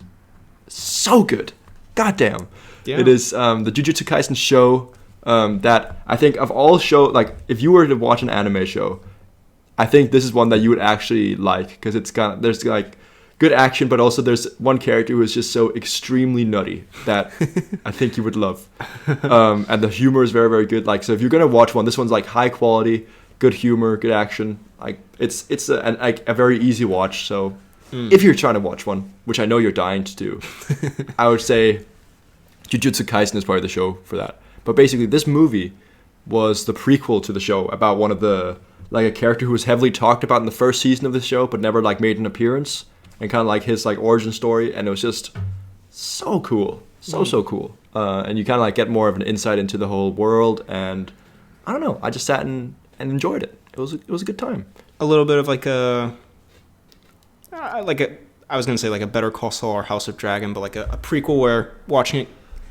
[SPEAKER 2] so good. Goddamn. Yeah. It is the Jujutsu Kaisen show that I think of all like if you were to watch an anime show, I think this is one that you would actually like because there's like good action, but also there's one character who is just so extremely nutty that I think you would love. And the humor is very, very good. Like, so if you're gonna watch one, this one's like high quality, good humor, good action. Like it's a very easy watch. So if you're trying to watch one, which I know you're dying to do, I would say Jujutsu Kaisen is probably the show for that. But basically, this movie was the prequel to the show about one of the like a character who was heavily talked about in the first season of the show, but never like made an appearance. And kind of like his like origin story, and it was just so cool, so cool. And you kind of like get more of an insight into the whole world, and I don't know, I just sat and enjoyed it. It was a good time.
[SPEAKER 1] A little bit of like I was gonna say like a Better Call Saul or House of Dragon, but like a prequel where watching it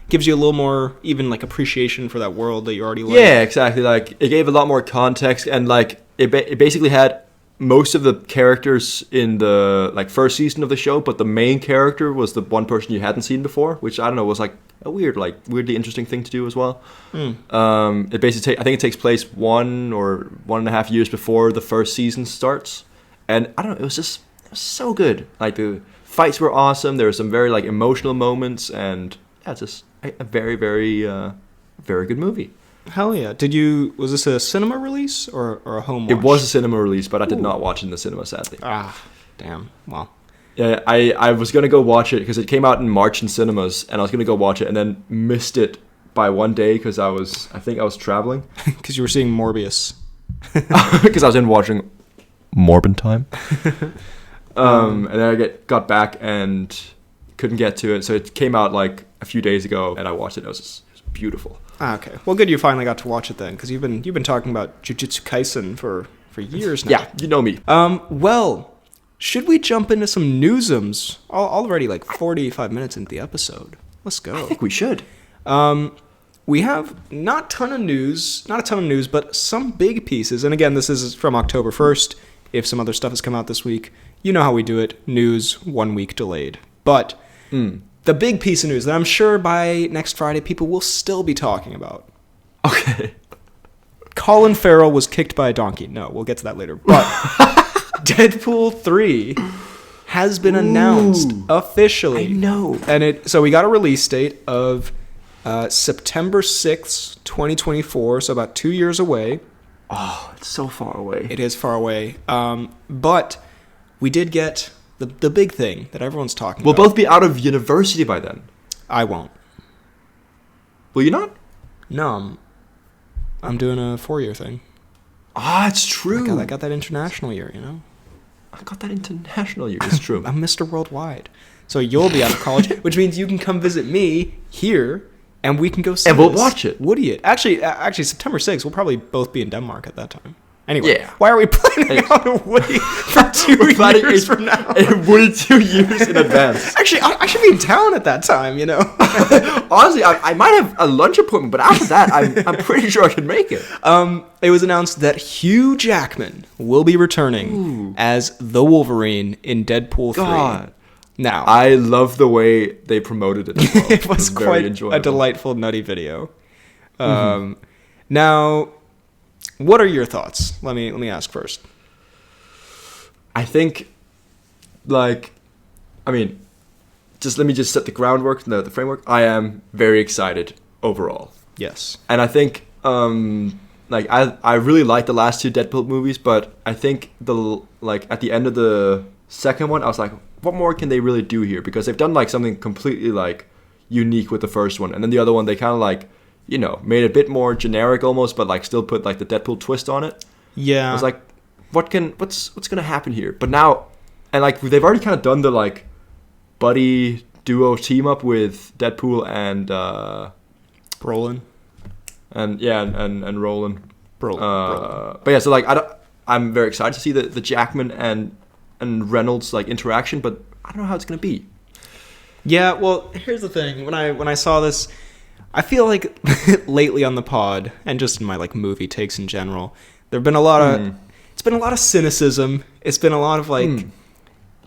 [SPEAKER 1] gives you a little more even like appreciation for that world that you already like.
[SPEAKER 2] Yeah, exactly. Like it gave a lot more context, and like it basically had most of the characters in the like first season of the show, but the main character was the one person you hadn't seen before, which I don't know was like a weirdly interesting thing to do as well. It basically I think it takes place 1 or 1.5 years before the first season starts, and I don't know, it was so good. Like the fights were awesome. There were some very like emotional moments, and yeah, it's just a very, very, very good movie.
[SPEAKER 1] Hell yeah. Was this a cinema release or a home watch?
[SPEAKER 2] It was a cinema release, but I did not watch it in the cinema, sadly.
[SPEAKER 1] Ah, damn. Well.
[SPEAKER 2] Yeah, I was going to go watch it because it came out in March in cinemas, and I was going to go watch it and then missed it by one day because I think I was traveling.
[SPEAKER 1] Because you were seeing Morbius.
[SPEAKER 2] Because I was in watching Morbin Time. And then I got back and couldn't get to it, so it came out like a few days ago, and I watched it. It was beautiful.
[SPEAKER 1] Ah, okay. Well, good you finally got to watch it then, because you've been talking about Jujutsu Kaisen for years now.
[SPEAKER 2] Yeah, you know me.
[SPEAKER 1] Well, should we jump into some newsums? Already like 45 minutes into the episode. Let's go.
[SPEAKER 2] I think we should.
[SPEAKER 1] We have not a ton of news, but some big pieces. And again, this is from October 1st. If some other stuff has come out this week, you know how we do it. News 1 week delayed. But the big piece of news that I'm sure by next Friday people will still be talking about.
[SPEAKER 2] Okay.
[SPEAKER 1] Colin Farrell was kicked by a donkey. No, we'll get to that later. But Deadpool 3 has been announced officially.
[SPEAKER 2] I know.
[SPEAKER 1] And so we got a release date of September 6th, 2024, so about 2 years away.
[SPEAKER 2] Oh, it's so far away.
[SPEAKER 1] It is far away. But we did get the big thing that everyone's talking about.
[SPEAKER 2] We'll both be out of university by then.
[SPEAKER 1] I won't.
[SPEAKER 2] Will you not?
[SPEAKER 1] No, I'm doing a 4-year thing.
[SPEAKER 2] Ah, it's true.
[SPEAKER 1] I got that international year, you know?
[SPEAKER 2] I got that international year. It's true.
[SPEAKER 1] I'm Mr. Worldwide. So you'll be out of college, which means you can come visit me here, and we can go see
[SPEAKER 2] and we'll watch it.
[SPEAKER 1] Woody. Actually, September 6th, we'll probably both be in Denmark at that time. Anyway,
[SPEAKER 2] yeah.
[SPEAKER 1] Why are we planning out a Woody for 2 years from now?
[SPEAKER 2] Woody 2 years in advance.
[SPEAKER 1] Actually, I should be in town at that time, you know?
[SPEAKER 2] Honestly, I might have a lunch appointment, but after that, I'm pretty sure I can make it.
[SPEAKER 1] It was announced that Hugh Jackman will be returning as the Wolverine in Deadpool 3.
[SPEAKER 2] God.
[SPEAKER 1] Now,
[SPEAKER 2] I love the way they promoted it. As well.
[SPEAKER 1] It was quite a delightful, nutty video. Now, what are your thoughts? Let me ask first.
[SPEAKER 2] I think, let me just set the groundwork, the framework. I am very excited overall.
[SPEAKER 1] Yes.
[SPEAKER 2] And I think, I really like the last 2 Deadpool movies, but I think at the end of the second one, I was like, what more can they really do here? Because they've done like something completely like unique with the first one, and then the other one they kind of like made it a bit more generic almost, but like still put like the Deadpool twist on it.
[SPEAKER 1] Yeah.
[SPEAKER 2] I was like, what's gonna happen here? But now, and like they've already kind of done the like buddy duo team up with Deadpool and
[SPEAKER 1] Brolin.
[SPEAKER 2] And Roland.
[SPEAKER 1] Brolin.
[SPEAKER 2] But yeah, so like I'm very excited to see the Jackman and Reynolds like interaction, but I don't know how it's gonna be.
[SPEAKER 1] Yeah, well, here's the thing. When I saw this, I feel like lately on the pod, and just in my like movie takes in general, there've been a lot of it's been a lot of cynicism. It's been a lot of like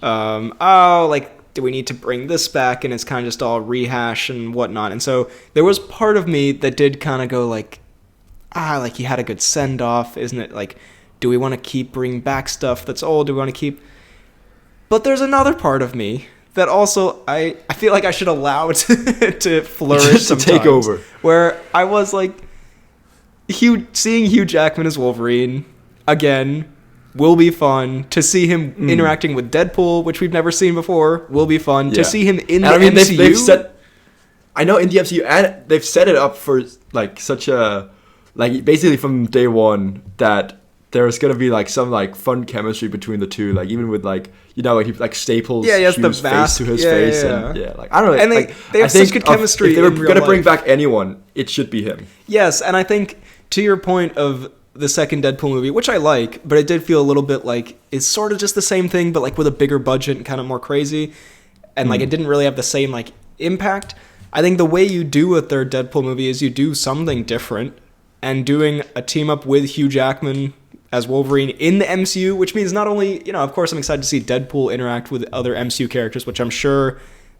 [SPEAKER 1] like, do we need to bring this back? And it's kind of just all rehash and whatnot. And so there was part of me that did kind of go like, like he had a good send off, isn't it? Like, do we want to keep bringing back stuff that's old? Do we want to keep? But there's another part of me that also I feel like I should allow to flourish
[SPEAKER 2] just to
[SPEAKER 1] sometimes,
[SPEAKER 2] take over.
[SPEAKER 1] Where I was like, seeing Hugh Jackman as Wolverine again will be fun. To see him interacting with Deadpool, which we've never seen before, will be fun. To see him in the MCU.
[SPEAKER 2] They've set, I know in the MCU, and they've set it up for like such a, like basically from day one that there's gonna be like some like fun chemistry between the two, like even with like like he like staples Hugh's face to his face, and like I don't know,
[SPEAKER 1] and
[SPEAKER 2] like,
[SPEAKER 1] they have such good chemistry.
[SPEAKER 2] If they were gonna bring back anyone, it should be him.
[SPEAKER 1] Yes, and I think to your point of the second Deadpool movie, which I like, but it did feel a little bit like it's sort of just the same thing, but like with a bigger budget and kind of more crazy, and like it didn't really have the same like impact. I think the way you do a third Deadpool movie is you do something different, and doing a team up with Hugh Jackman as Wolverine in the MCU, which means not only, of course I'm excited to see Deadpool interact with other MCU characters, which I'm sure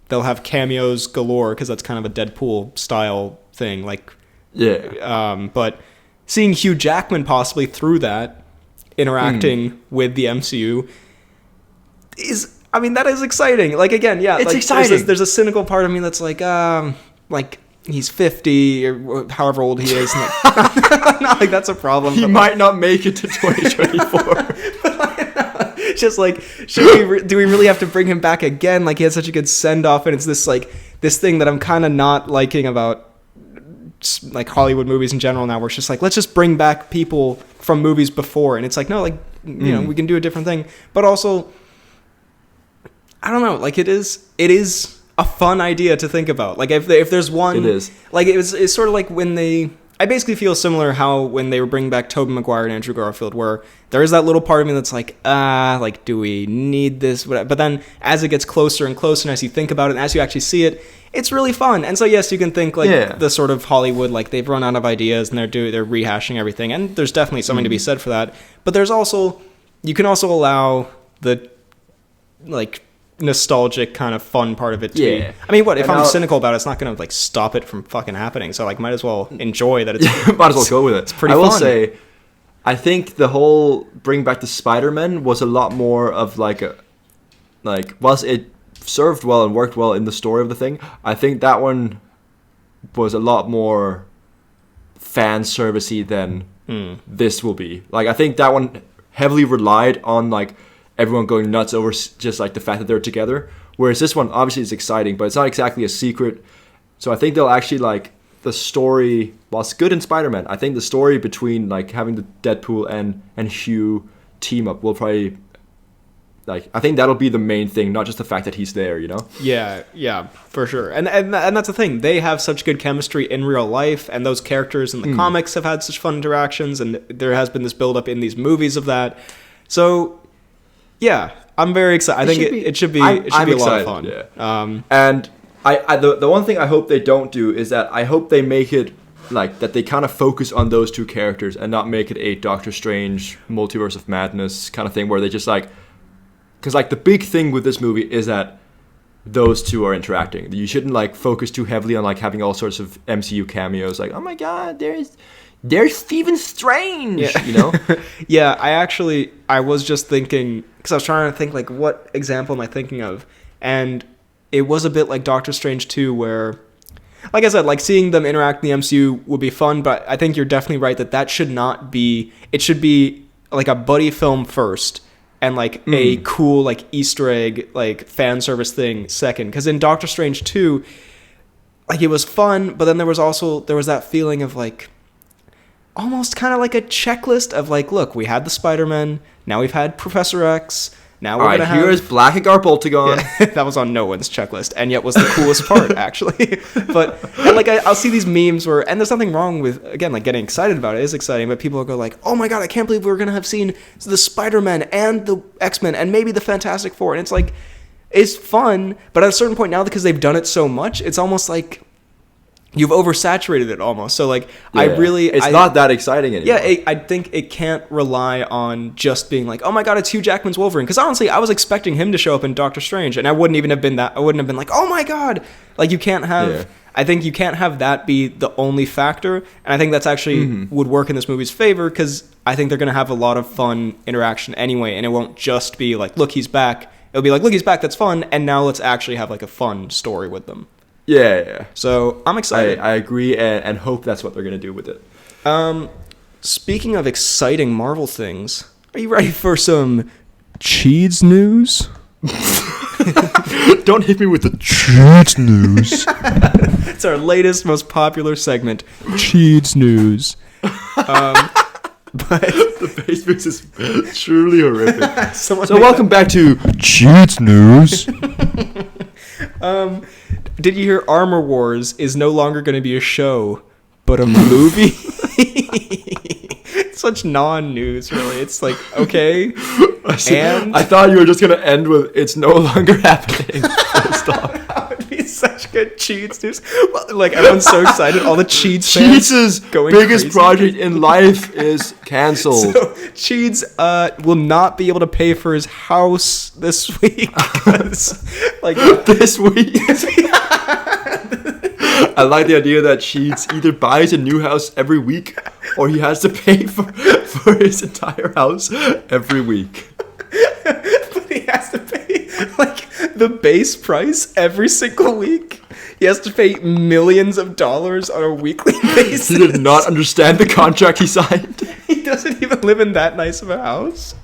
[SPEAKER 1] they'll have cameos galore, because that's kind of a Deadpool style thing, like, but seeing Hugh Jackman possibly through that interacting with the MCU that is exciting. Like, again, it's like, exciting. There's a cynical part of me that's like he's 50 or however old he is. Not like that's a problem.
[SPEAKER 2] He might not make it to 2024.
[SPEAKER 1] Just like, do we really have to bring him back again? Like, he had such a good send off, and it's this thing that I'm kind of not liking about like Hollywood movies in general now, where it's just like, let's just bring back people from movies before, and it's like, no, like we can do a different thing. But also, I don't know, like it is a fun idea to think about. Like, if there's one,
[SPEAKER 2] it is
[SPEAKER 1] like it's sort of like when I basically feel similar how when they were bringing back Tobey Maguire and Andrew Garfield, where there is that little part of me that's like, like, do we need this? But then as it gets closer and closer, and as you think about it, and as you actually see it, it's really fun. And so yes, you can think like the sort of Hollywood, like they've run out of ideas and they're rehashing everything, and there's definitely something to be said for that. But there's also, you can also allow the like nostalgic kind of fun part of it to be. I mean, if I'm cynical about it, it's not going to like stop it from fucking happening. So like, might as well enjoy that. It's
[SPEAKER 2] might as well go with it.
[SPEAKER 1] It's pretty fun.
[SPEAKER 2] I will say, I think the whole bring back the Spider-Man was a lot more of like whilst it served well and worked well in the story of the thing, I think that one was a lot more fan servicey than this will be. Like, I think that one heavily relied on like everyone going nuts over just like the fact that they're together, whereas this one obviously is exciting, but it's not exactly a secret. So I think they'll actually like the story, whilst good in Spider-Man, I think the story between like having the Deadpool and Hugh team up will probably, like, I think that'll be the main thing, not just the fact that he's there,
[SPEAKER 1] Yeah, for sure. And that's the thing. They have such good chemistry in real life, and those characters in the comics have had such fun interactions, and there has been this build up in these movies of that. So yeah, I'm very excited. I think it should be a lot of fun.
[SPEAKER 2] Yeah. And the one thing I hope they don't do is that I hope they make it like that they kind of focus on those two characters and not make it a Doctor Strange Multiverse of Madness kind of thing where they just like, because like the big thing with this movie is that those two are interacting. You shouldn't like focus too heavily on like having all sorts of MCU cameos. Like, oh my God, there's Stephen Strange,
[SPEAKER 1] Yeah, I was just thinking, because I was trying to think, like, what example am I thinking of? And it was a bit like Doctor Strange 2, where, like I said, like, seeing them interact in the MCU would be fun, but I think you're definitely right that should not be, it should be, like, a buddy film first, and, like, a cool, like, Easter egg, like, fan service thing second. Because in Doctor Strange 2, like, it was fun, but then there was that feeling of, like, almost kind of like a checklist of, like, look, we had the Spider-Man, now we've had Professor X, now we're going to have...
[SPEAKER 2] here's Black and Boltagon.
[SPEAKER 1] Yeah, that was on no one's checklist, and yet was the coolest part, actually. But, and, like, I'll see these memes where, and there's nothing wrong with, again, like, getting excited about it is exciting, but people will go like, oh my god, I can't believe we're going to have seen the Spider-Man and the X-Men and maybe the Fantastic Four, and it's like, it's fun, but at a certain point now, because they've done it so much, it's almost like you've oversaturated it almost. So, like,
[SPEAKER 2] yeah. It's not that exciting anymore.
[SPEAKER 1] Yeah, I think it can't rely on just being like, oh my god, it's Hugh Jackman's Wolverine. Because honestly, I was expecting him to show up in Doctor Strange, and I wouldn't have been like, oh my god. Like, you can't have... Yeah. I think you can't have that be the only factor, and I think that's actually would work in this movie's favor, because I think they're going to have a lot of fun interaction anyway, and it won't just be like, look, he's back. It'll be like, look, he's back, that's fun, and now let's actually have, like, a fun story with them.
[SPEAKER 2] Yeah.
[SPEAKER 1] So, I'm excited.
[SPEAKER 2] I agree, and hope that's what they're going to do with it.
[SPEAKER 1] Speaking of exciting Marvel things, are you ready for some Cheads news?
[SPEAKER 2] Don't hit me with the Cheads news.
[SPEAKER 1] It's our latest, most popular segment, Cheads news. But
[SPEAKER 2] the face mix is truly horrific.
[SPEAKER 1] So
[SPEAKER 2] welcome back to Cheats News.
[SPEAKER 1] Did you hear Armor Wars is no longer going to be a show, but a movie? Such non-news, really. It's like, okay.
[SPEAKER 2] I thought you were just going to end with, it's no longer happening. Stop.
[SPEAKER 1] That would be such good Cheats news. Well, like, everyone's so excited. All the Cheats
[SPEAKER 2] fans
[SPEAKER 1] Cheats'
[SPEAKER 2] going biggest crazy. Project in life is canceled.
[SPEAKER 1] So, Cheats will not be able to pay for his house this week. Like,
[SPEAKER 2] this week? I like the idea that Cheats either buys a new house every week, or he has to pay for his entire house every week.
[SPEAKER 1] But he has to pay, like, the base price every single week. He has to pay millions of dollars on a weekly basis.
[SPEAKER 2] He did not understand the contract he signed.
[SPEAKER 1] He doesn't even live in that nice of a house.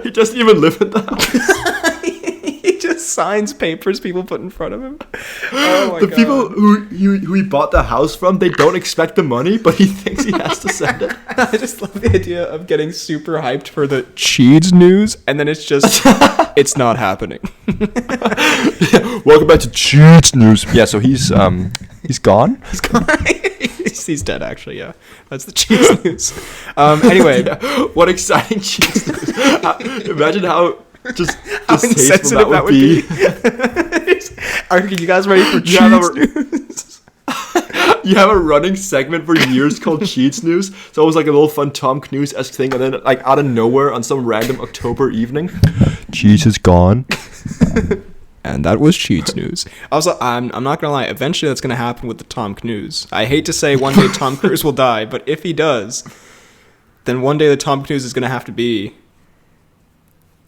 [SPEAKER 2] He doesn't even live in the house.
[SPEAKER 1] He just signs papers people put in front of him. Oh my
[SPEAKER 2] God.
[SPEAKER 1] God.
[SPEAKER 2] People who he bought the house from, they don't expect the money, but he thinks he has to send it.
[SPEAKER 1] I just love the idea of getting super hyped for the Cheads news, and then it's just, it's not happening.
[SPEAKER 2] Yeah, welcome back to Cheads news. Yeah, so he's gone?
[SPEAKER 1] He's gone. He's dead, actually, yeah. That's the Cheads news. Anyway.
[SPEAKER 2] Yeah, what exciting Cheads news. Imagine how
[SPEAKER 1] insensitive that would be. Are you guys ready for Cheats news?
[SPEAKER 2] You have a running segment for years called Cheats news. It's always like a little fun Tom Cnews-esque thing, and then like out of nowhere on some random October evening, Cheats is gone.
[SPEAKER 1] And that was Cheats news. Also, I'm not gonna lie. Eventually, that's gonna happen with the Tom Cnews. I hate to say one day Tom Cruise will die, but if he does, then one day the Tom Cruise is gonna have to be.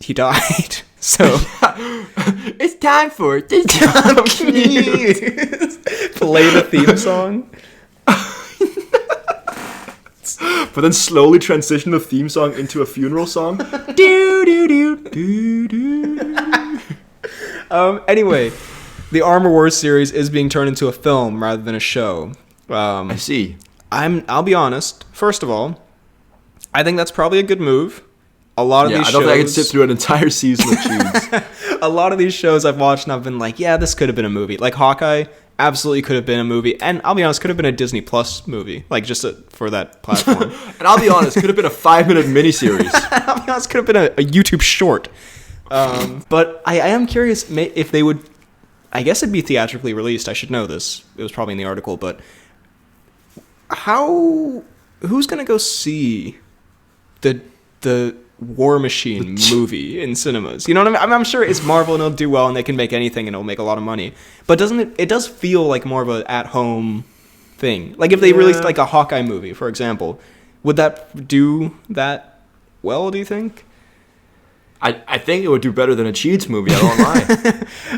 [SPEAKER 1] He died. So
[SPEAKER 2] it's time for the Tom
[SPEAKER 1] Cnews. Play the theme song.
[SPEAKER 2] But then slowly transition the theme song into a funeral song.
[SPEAKER 1] Anyway, the Armor Wars series is being turned into a film rather than a show.
[SPEAKER 2] I see.
[SPEAKER 1] I'll be honest. First of all, I think that's probably a good move. A lot of these shows...
[SPEAKER 2] I don't think I could sit through an entire season of Cheads.
[SPEAKER 1] A lot of these shows I've watched and I've been like, yeah, this could have been a movie. Like Hawkeye absolutely could have been a movie. And I'll be honest, could have been a Disney Plus movie. Like just for that platform.
[SPEAKER 2] And I'll be honest, could have been a 5-minute miniseries.
[SPEAKER 1] I'll be honest, could have been a YouTube short. But I am curious if they would... I guess it'd be theatrically released. I should know this. It was probably in the article. But who's going to go see the War Machine movie in cinemas? You know what I mean? I'm sure it's Marvel and it'll do well and they can make anything and it'll make a lot of money. But it does feel like more of a at-home thing. Like if they released like a Hawkeye movie, for example, would that do that well, do you think?
[SPEAKER 2] I think it would do better than a Cheads movie, I don't lie.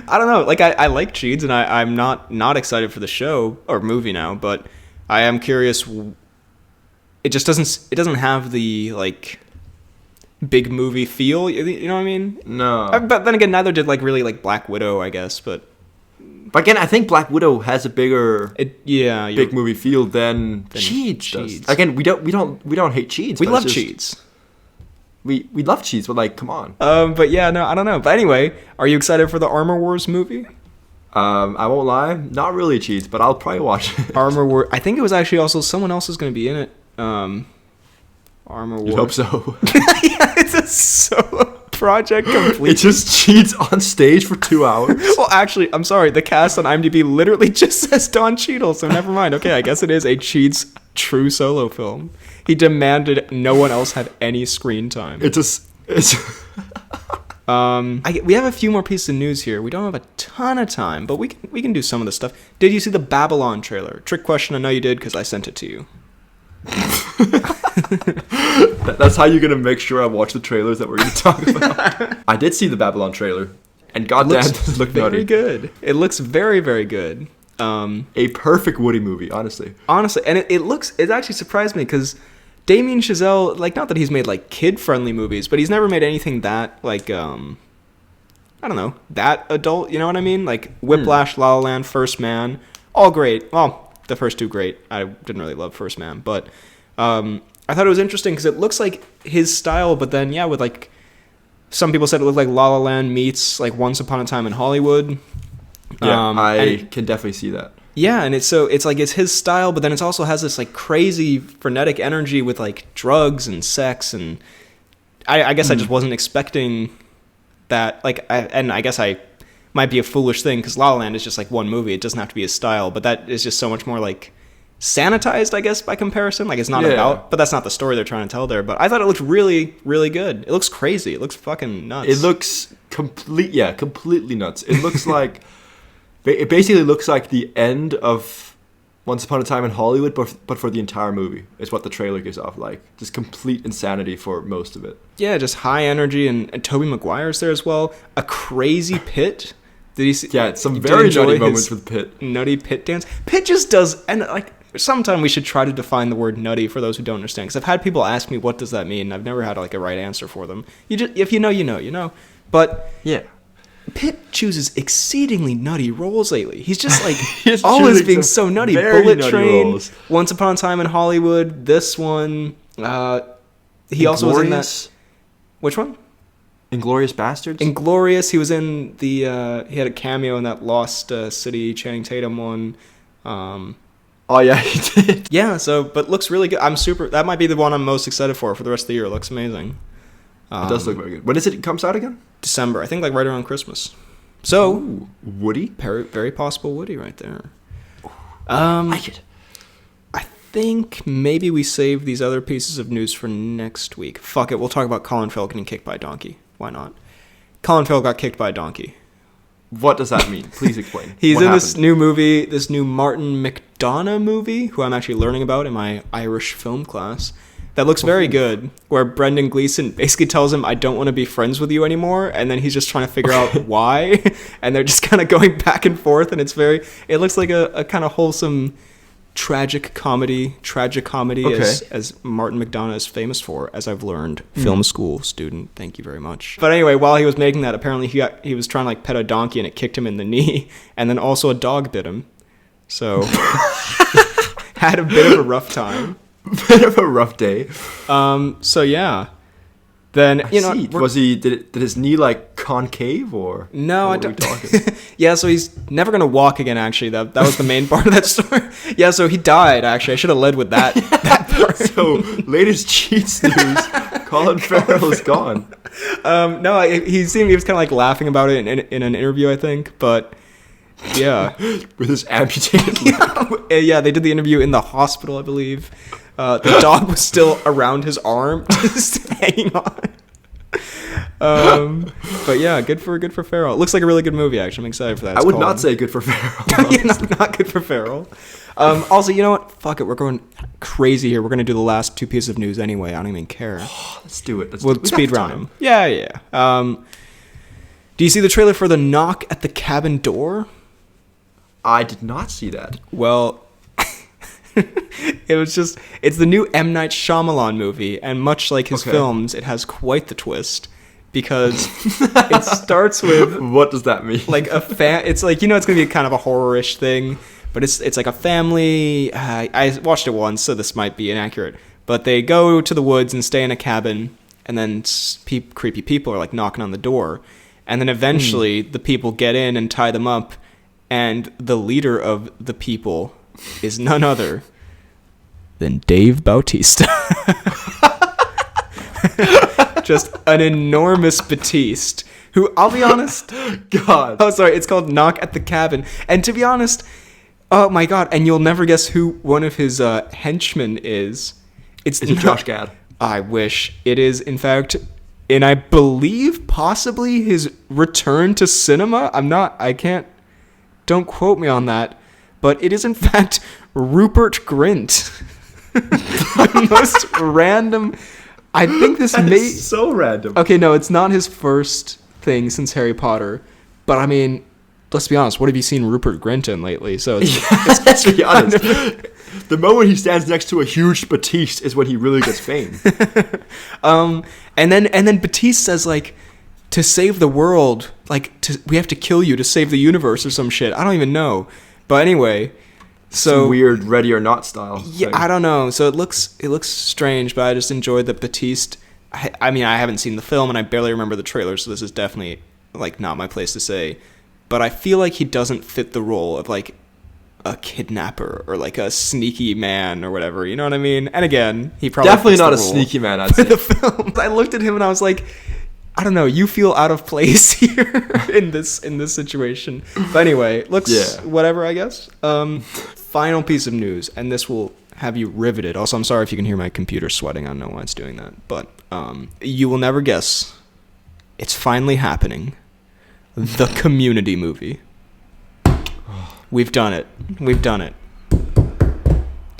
[SPEAKER 1] I don't know. Like I like Cheads and I'm not excited for the show or movie now, but I am curious. It just doesn't have the like big movie feel, you know what I mean?
[SPEAKER 2] No.
[SPEAKER 1] But then again, neither did like really like Black Widow, I guess, but
[SPEAKER 2] But again, I think Black Widow has a bigger big movie feel than Cheads does. Again, we don't hate Cheads.
[SPEAKER 1] We love Cheads.
[SPEAKER 2] We love Cheads, but like, come on.
[SPEAKER 1] But yeah, no, I don't know. But anyway, are you excited for the Armor Wars movie?
[SPEAKER 2] I won't lie, not really Cheads, but I'll probably watch it.
[SPEAKER 1] Armor Wars. I think it was actually also someone else is going to be in it. Armor Wars.
[SPEAKER 2] You hope so.
[SPEAKER 1] Yeah, it's a solo project complete.
[SPEAKER 2] It's just Cheads on stage for 2 hours.
[SPEAKER 1] Well, actually, I'm sorry. The cast on IMDb literally just says Don Cheadle, so never mind. Okay, I guess it is a Cheads true solo film. He demanded no one else had any screen time.
[SPEAKER 2] It's
[SPEAKER 1] we have a few more pieces of news here. We don't have a ton of time, but we can do some of the stuff. Did you see the Babylon trailer? Trick question. I know you did because I sent it to you.
[SPEAKER 2] That's how you're gonna make sure I watch the trailers that we're gonna talk about. I did see the Babylon trailer, and goddamn, does it look
[SPEAKER 1] very
[SPEAKER 2] nutty.
[SPEAKER 1] Good. It looks very, very good.
[SPEAKER 2] A perfect Woody movie, honestly.
[SPEAKER 1] And it actually surprised me because Damien Chazelle, like, not that he's made like kid-friendly movies, but he's never made anything that like I don't know, that adult. You know what I mean? Like Whiplash, La La Land, First Man, all great. Well, the first two great. I didn't really love First Man, but I thought it was interesting because it looks like his style, but then with like some people said it looked like La La Land meets like Once Upon a Time in Hollywood.
[SPEAKER 2] Yeah, I can definitely see that.
[SPEAKER 1] Yeah, and it's like it's his style, but then it also has this like crazy frenetic energy with like drugs and sex, and I guess I just wasn't expecting that. Like, I guess I might be a foolish thing because La La Land is just like one movie. It doesn't have to be his style, but that is just so much more like sanitized, I guess, by comparison. Like, it's not about, but that's not the story they're trying to tell there. But I thought it looked really, really good. It looks crazy. It looks fucking nuts.
[SPEAKER 2] It looks completely nuts. It looks like, it basically looks like the end of Once Upon a Time in Hollywood, but for the entire movie, is what the trailer gives off. Like, just complete insanity for most of it.
[SPEAKER 1] Yeah, just high energy, and Tobey Maguire's there as well. A crazy Pitt. Did you see?
[SPEAKER 2] Yeah, some very nutty moments with Pitt.
[SPEAKER 1] Nutty Pitt dance. Pitt just does, and like, sometime we should try to define the word nutty for those who don't understand. Because I've had people ask me, what does that mean? And I've never had like a right answer for them. You just, if you know, you know. But
[SPEAKER 2] yeah,
[SPEAKER 1] Pitt chooses exceedingly nutty roles lately. He's just like always being so nutty. Bullet Train, roles. Once Upon a Time in Hollywood. This one. He also was in that. Which one?
[SPEAKER 2] Inglourious Bastards?
[SPEAKER 1] Inglourious. He was in the, he had a cameo in that Lost City Channing Tatum one.
[SPEAKER 2] Oh yeah, he did.
[SPEAKER 1] Yeah, but looks really good. That might be the one I'm most excited for the rest of the year. It looks amazing.
[SPEAKER 2] It does look very good. When is it comes out again?
[SPEAKER 1] December. I think like right around Christmas. So,
[SPEAKER 2] ooh, Woody?
[SPEAKER 1] Very, very possible Woody right there.
[SPEAKER 2] Like it.
[SPEAKER 1] I think maybe we save these other pieces of news for next week. Fuck it, we'll talk about Colin Farrell getting kicked by a donkey. Why not? Colin Farrell got kicked by a donkey.
[SPEAKER 2] What does that mean? Please explain.
[SPEAKER 1] He's in this new movie, this new Martin McDonagh movie, who I'm actually learning about in my Irish film class. That looks very good, where Brendan Gleeson basically tells him, I don't want to be friends with you anymore, and then he's just trying to figure out why, and they're just kind of going back and forth, and it looks like a kind of wholesome tragic comedy okay. as Martin McDonagh is famous for, as I've learned. Film school student, thank you very much. But anyway, while he was making that, apparently he was trying to like pet a donkey and it kicked him in the knee, and then also a dog bit him. So had a bit of a rough time.
[SPEAKER 2] Bit of a rough day.
[SPEAKER 1] So yeah. Then
[SPEAKER 2] did his knee like concave or
[SPEAKER 1] no? I don't. Yeah, so he's never gonna walk again. Actually, that was the main part of that story. Yeah, so he died. Actually, I should have led with that. That part.
[SPEAKER 2] So latest Cheats news: Colin Farrell is gone.
[SPEAKER 1] No, he was kind of like laughing about it in an interview, I think. But yeah,
[SPEAKER 2] with his amputated leg.
[SPEAKER 1] Yeah, they did the interview in the hospital, I believe. The dog was still around his arm, just hanging on. But yeah, good for Farrell. It looks like a really good movie, actually. I'm excited for that.
[SPEAKER 2] I would not say good for Farrell.
[SPEAKER 1] Yeah, not good for Farrell. Also, you know what? Fuck it. We're going crazy here. We're going to do the last two pieces of news anyway. I don't even care.
[SPEAKER 2] Let's do it.
[SPEAKER 1] We'll speed round them. Yeah. Do you see the trailer for The Knock at the Cabin Door?
[SPEAKER 2] I did not see that.
[SPEAKER 1] Well... it's the new M. Night Shyamalan movie, and much like his films, it has quite the twist. because it starts with
[SPEAKER 2] What does that mean?
[SPEAKER 1] like it's like, it's gonna be kind of a horror-ish thing, but it's like a family. I watched it once, so this might be inaccurate, but they go to the woods and stay in a cabin, and then creepy people are like knocking on the door, and then eventually the people get in and tie them up, and the leader of the people is none other than Dave Bautista. Just an enormous Batiste, who, I'll be honest...
[SPEAKER 2] God.
[SPEAKER 1] Oh, sorry, it's called Knock at the Cabin. And to be honest, oh my god, and you'll never guess who one of his henchmen is.
[SPEAKER 2] Is it Josh Gad?
[SPEAKER 1] I wish. It is, in fact, and I believe possibly his return to cinema. Don't quote me on that. But it is, in fact, Rupert Grint. The most random... I think this may...
[SPEAKER 2] so random.
[SPEAKER 1] Okay, no, it's not his first thing since Harry Potter. But, I mean, let's be honest. What have you seen Rupert Grint in lately? So
[SPEAKER 2] let's be honest. The moment he stands next to a huge Batiste is when he really gets fame.
[SPEAKER 1] And then Batiste says, like, to save the world, like, we have to kill you to save the universe or some shit. I don't even know. But anyway... So
[SPEAKER 2] some weird Ready or Not style.
[SPEAKER 1] Yeah,
[SPEAKER 2] thing.
[SPEAKER 1] I don't know. So it looks strange, but I just enjoyed that Batiste. I mean, I haven't seen the film, and I barely remember the trailer, so this is definitely like not my place to say. But I feel like he doesn't fit the role of like a kidnapper or like a sneaky man or whatever. You know what I mean? And again, he probably
[SPEAKER 2] definitely not a sneaky man. I'd say.
[SPEAKER 1] The film. I looked at him and I was like, I don't know. You feel out of place here in this situation. But anyway, looks whatever, I guess. Final piece of news, and this will have you riveted. Also, I'm sorry if you can hear my computer sweating. I don't know why it's doing that. But you will never guess. It's finally happening. The Community movie. We've done it.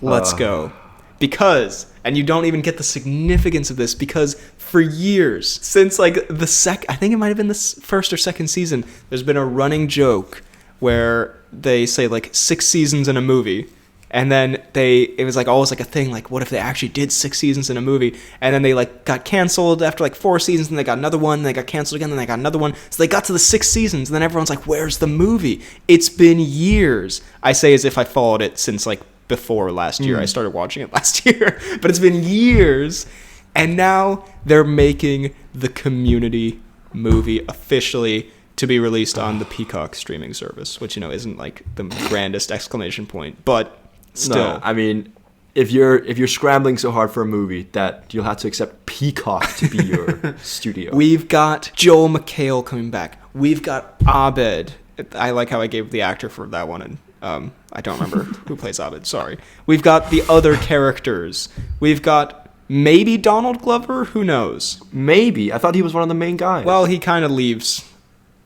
[SPEAKER 1] Let's go. Because, and you don't even get the significance of this, because for years, since like I think it might have been the first or second season, there's been a running joke where they say like 6 seasons in a movie, and then it was like always like a thing, like what if they actually did 6 seasons in a movie, and then they like got canceled after like 4 seasons, and they got another one, and they got canceled again, and they got another one, so they got to the 6 seasons, and then everyone's like, where's the movie? It's been years. I say as if I followed it since like before last year. I started watching it last year, but it's been years, and now they're making the Community movie officially to be released on the Peacock streaming service, which, isn't like the grandest exclamation point, but still.
[SPEAKER 2] No, I mean, if you're scrambling so hard for a movie that you'll have to accept Peacock to be your studio.
[SPEAKER 1] We've got Joel McHale coming back. We've got Abed. I like how I gave the actor for that one, and I don't remember who plays Abed. Sorry. We've got the other characters. We've got maybe Donald Glover. Who knows?
[SPEAKER 2] Maybe. I thought he was one of the main guys.
[SPEAKER 1] Well, he kind of leaves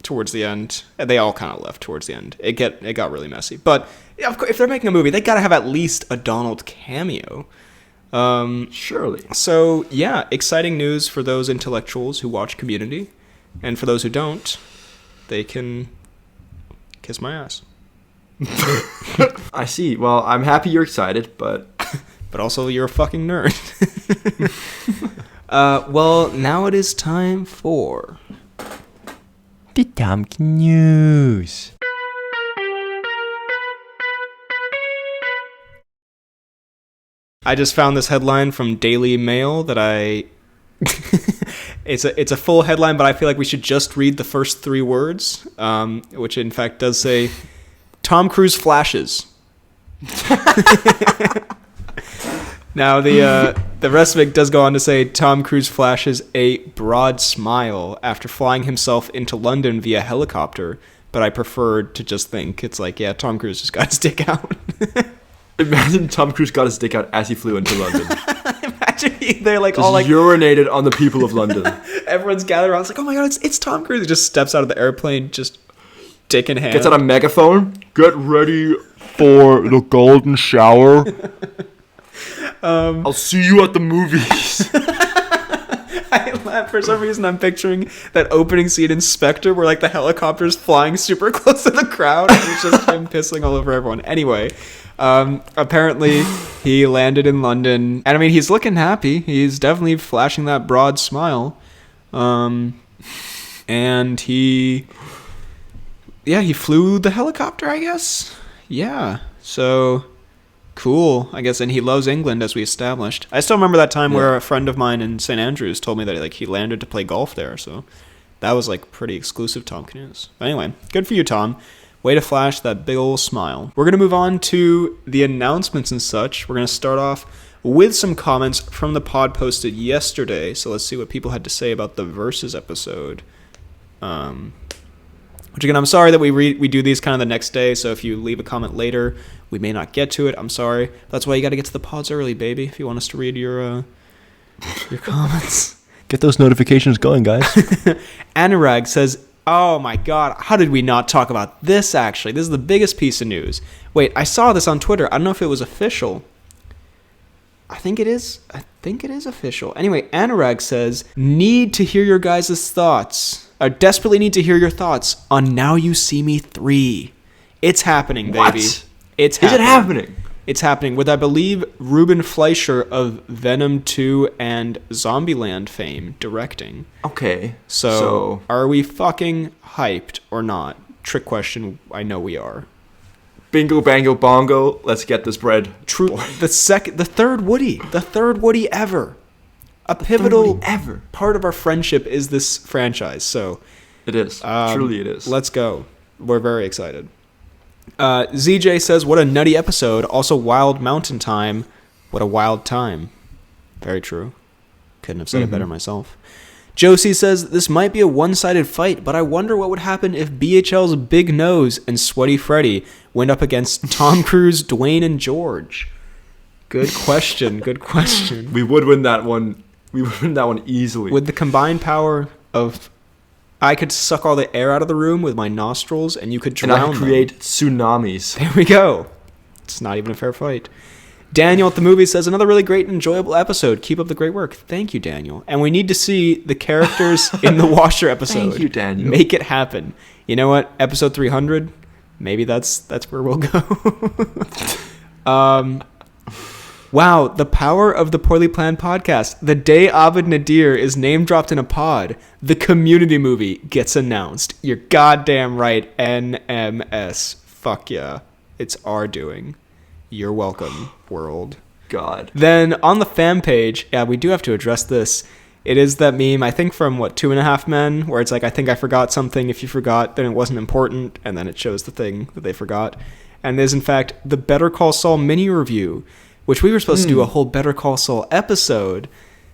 [SPEAKER 1] towards the end. They all kind of left towards the end. It got really messy. But of course, if they're making a movie, they got to have at least a Donald cameo.
[SPEAKER 2] Surely.
[SPEAKER 1] So, yeah, exciting news for those intellectuals who watch Community. And for those who don't, they can kiss my ass.
[SPEAKER 2] I see. Well, I'm happy you're excited, but...
[SPEAKER 1] But also, you're a fucking nerd. Well, now it is time for... the Cnews. I just found this headline from Daily Mail that it's a full headline, but I feel like we should just read the first 3 words, which in fact does say, Tom Cruise flashes. Now, the rest of it does go on to say, Tom Cruise flashes a broad smile after flying himself into London via helicopter, but I preferred to just think it's like, yeah, Tom Cruise just got his dick out.
[SPEAKER 2] Imagine Tom Cruise got his dick out as he flew into London.
[SPEAKER 1] Imagine they're like
[SPEAKER 2] just
[SPEAKER 1] all like
[SPEAKER 2] urinated on the people of London.
[SPEAKER 1] Everyone's gathered around. It's like, oh my god, it's Tom Cruise. He just steps out of the airplane, just dick in hand.
[SPEAKER 2] Gets out a megaphone. Get ready for the golden shower. I'll see you at the movies.
[SPEAKER 1] I laugh. For some reason, I'm picturing that opening scene in Spectre where like the helicopter's flying super close to the crowd and it's just him pissing all over everyone. Anyway, apparently he landed in London, and I mean, he's looking happy. He's definitely flashing that broad smile. And he flew the helicopter, I guess. Yeah, so cool, I guess. And he loves England, as we established. I still remember that time where a friend of mine in St. Andrews told me that he landed to play golf there. So that was pretty exclusive Tom Cnews. But anyway, good for you, Tom. Way to flash that big old smile. We're going to move on to the announcements and such. We're going to start off with some comments from the pod posted yesterday. So let's see what people had to say about the Versus episode. Which again, I'm sorry that we do these kind of the next day. So if you leave a comment later, we may not get to it. I'm sorry. That's why you got to get to the pods early, baby. If you want us to read your comments.
[SPEAKER 2] Get those notifications going, guys.
[SPEAKER 1] Anurag says, oh my god, how did we not talk about this actually? This is the biggest piece of news. Wait, I saw this on Twitter. I don't know if it was official. I think it is official. Anyway, Anurag says, need to hear your guys' thoughts. I desperately need to hear your thoughts on Now You See Me 3. It's happening, baby.
[SPEAKER 2] What?
[SPEAKER 1] It's happening.
[SPEAKER 2] Is it happening?
[SPEAKER 1] It's happening with, I believe, Ruben Fleischer of Venom 2 and Zombieland fame directing.
[SPEAKER 2] Okay.
[SPEAKER 1] So are we fucking hyped or not? Trick question. I know we are.
[SPEAKER 2] Bingo, bango, bongo. Let's get this bread.
[SPEAKER 1] True. The third Woody ever. A pivotal part of our friendship is this franchise. So
[SPEAKER 2] it is. Truly, it is.
[SPEAKER 1] Let's go. We're very excited. ZJ says, what a nutty episode. Also, Wild Mountain Time. What a wild time. Very true. Couldn't have said it better myself. Josie says, this might be a one-sided fight, but I wonder what would happen if BHL's Big Nose and Sweaty Freddy went up against Tom Cruise, Dwayne, and George. Good question. Good question.
[SPEAKER 2] We would win that one. We would win that one easily.
[SPEAKER 1] With the combined power of... I could suck all the air out of the room with my nostrils, and you could drown them.
[SPEAKER 2] And I could create tsunamis.
[SPEAKER 1] There we go. It's not even a fair fight. Daniel at the movie says, another really great and enjoyable episode. Keep up the great work. Thank you, Daniel. And we need to see the characters in the Washer episode.
[SPEAKER 2] Thank you, Daniel.
[SPEAKER 1] Make it happen. You know what? Episode 300, maybe that's where we'll go. Wow, the power of the Poorly Planned podcast. The day Abed Nadir is name dropped in a pod, the Community movie gets announced. You're goddamn right, NMS. Fuck yeah. It's our doing. You're welcome, world.
[SPEAKER 2] God.
[SPEAKER 1] Then on the fan page, yeah, we do have to address this. It is that meme, I think from, 2.5 Men, where it's like, I think I forgot something. If you forgot, then it wasn't important. And then it shows the thing that they forgot. And there's, in fact, the Better Call Saul mini review, which we were supposed to do a whole Better Call Saul episode.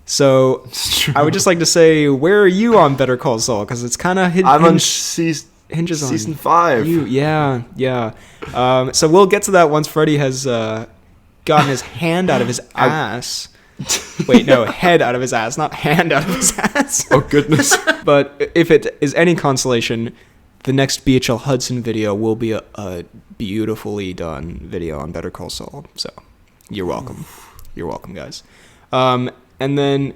[SPEAKER 1] So I would just like to say, where are you on Better Call Saul? Because it's kind of
[SPEAKER 2] I'm on season 5.
[SPEAKER 1] Yeah. So we'll get to that once Freddie has gotten his hand out of his ass. Wait, no, head out of his ass, not hand out of his ass.
[SPEAKER 2] Oh, goodness.
[SPEAKER 1] But if it is any consolation, the next BHL Hudson video will be a beautifully done video on Better Call Saul. So you're welcome. You're welcome, guys. And then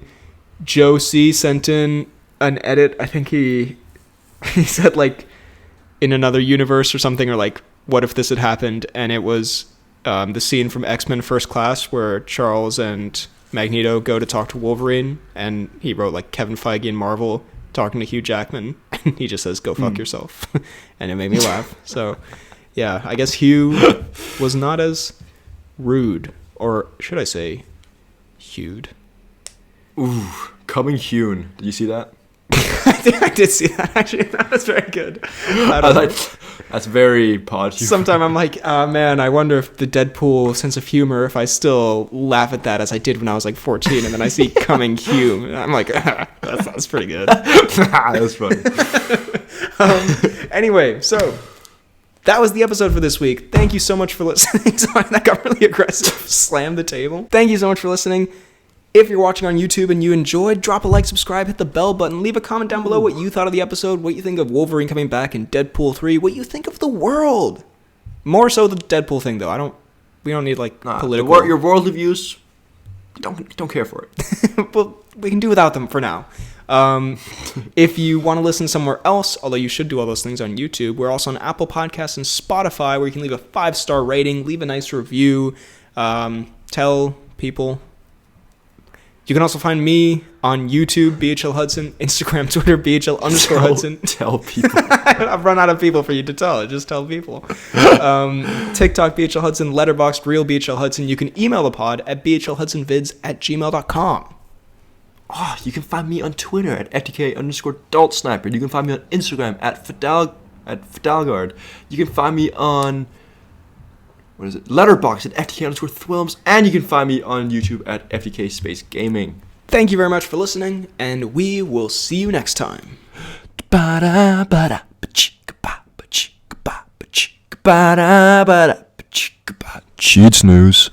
[SPEAKER 1] Joe C sent in an edit. I think he said, in another universe or something, or what if this had happened? And it was the scene from X-Men First Class where Charles and Magneto go to talk to Wolverine, and he wrote Kevin Feige and Marvel talking to Hugh Jackman, and he just says, go fuck yourself. And it made me laugh. So yeah, I guess Hugh was not as rude, or should I say hewed.
[SPEAKER 2] Ooh, coming hewn. Did you see that?
[SPEAKER 1] I did see that, actually. That was very good.
[SPEAKER 2] That's very pod humor.
[SPEAKER 1] Sometimes I'm like, oh man, I wonder if the Deadpool sense of humor, if I still laugh at that as I did when I was 14, and then I see coming Hugh, and I'm like, that's pretty good.
[SPEAKER 2] That's funny.
[SPEAKER 1] Anyway, so that was the episode for this week. Thank you so much for listening. Sorry, that got really aggressive. Slam the table. Thank you so much for listening. If you're watching on YouTube and you enjoyed, drop a like, subscribe, hit the bell button, leave a comment down below what you thought of the episode, what you think of Wolverine coming back in Deadpool 3, what you think of the world. More so the Deadpool thing, though. We don't need political.
[SPEAKER 2] Your worldly views, don't care for it.
[SPEAKER 1] Well, we can do without them for now. If you want to listen somewhere else, although you should do all those things on YouTube, we're also on Apple Podcasts and Spotify, where you can leave a 5-star rating, leave a nice review, tell people. You can also find me on YouTube, BHL Hudson, Instagram, Twitter, BHL_Hudson.
[SPEAKER 2] Tell people.
[SPEAKER 1] I've run out of people for you to tell. Just tell people. TikTok, BHL Hudson, Letterboxd, Real BHL Hudson. You can email the pod at bhlhudsonvids@gmail.com.
[SPEAKER 2] Oh, you can find me on Twitter at FTK_DaltSniper. You can find me on Instagram at Fidalgard. You can find me on Letterboxd at FTK_Thwilms, and you can find me on YouTube at FTK Space Gaming.
[SPEAKER 1] Thank you very much for listening, and we will see you next time.
[SPEAKER 2] Cheads News.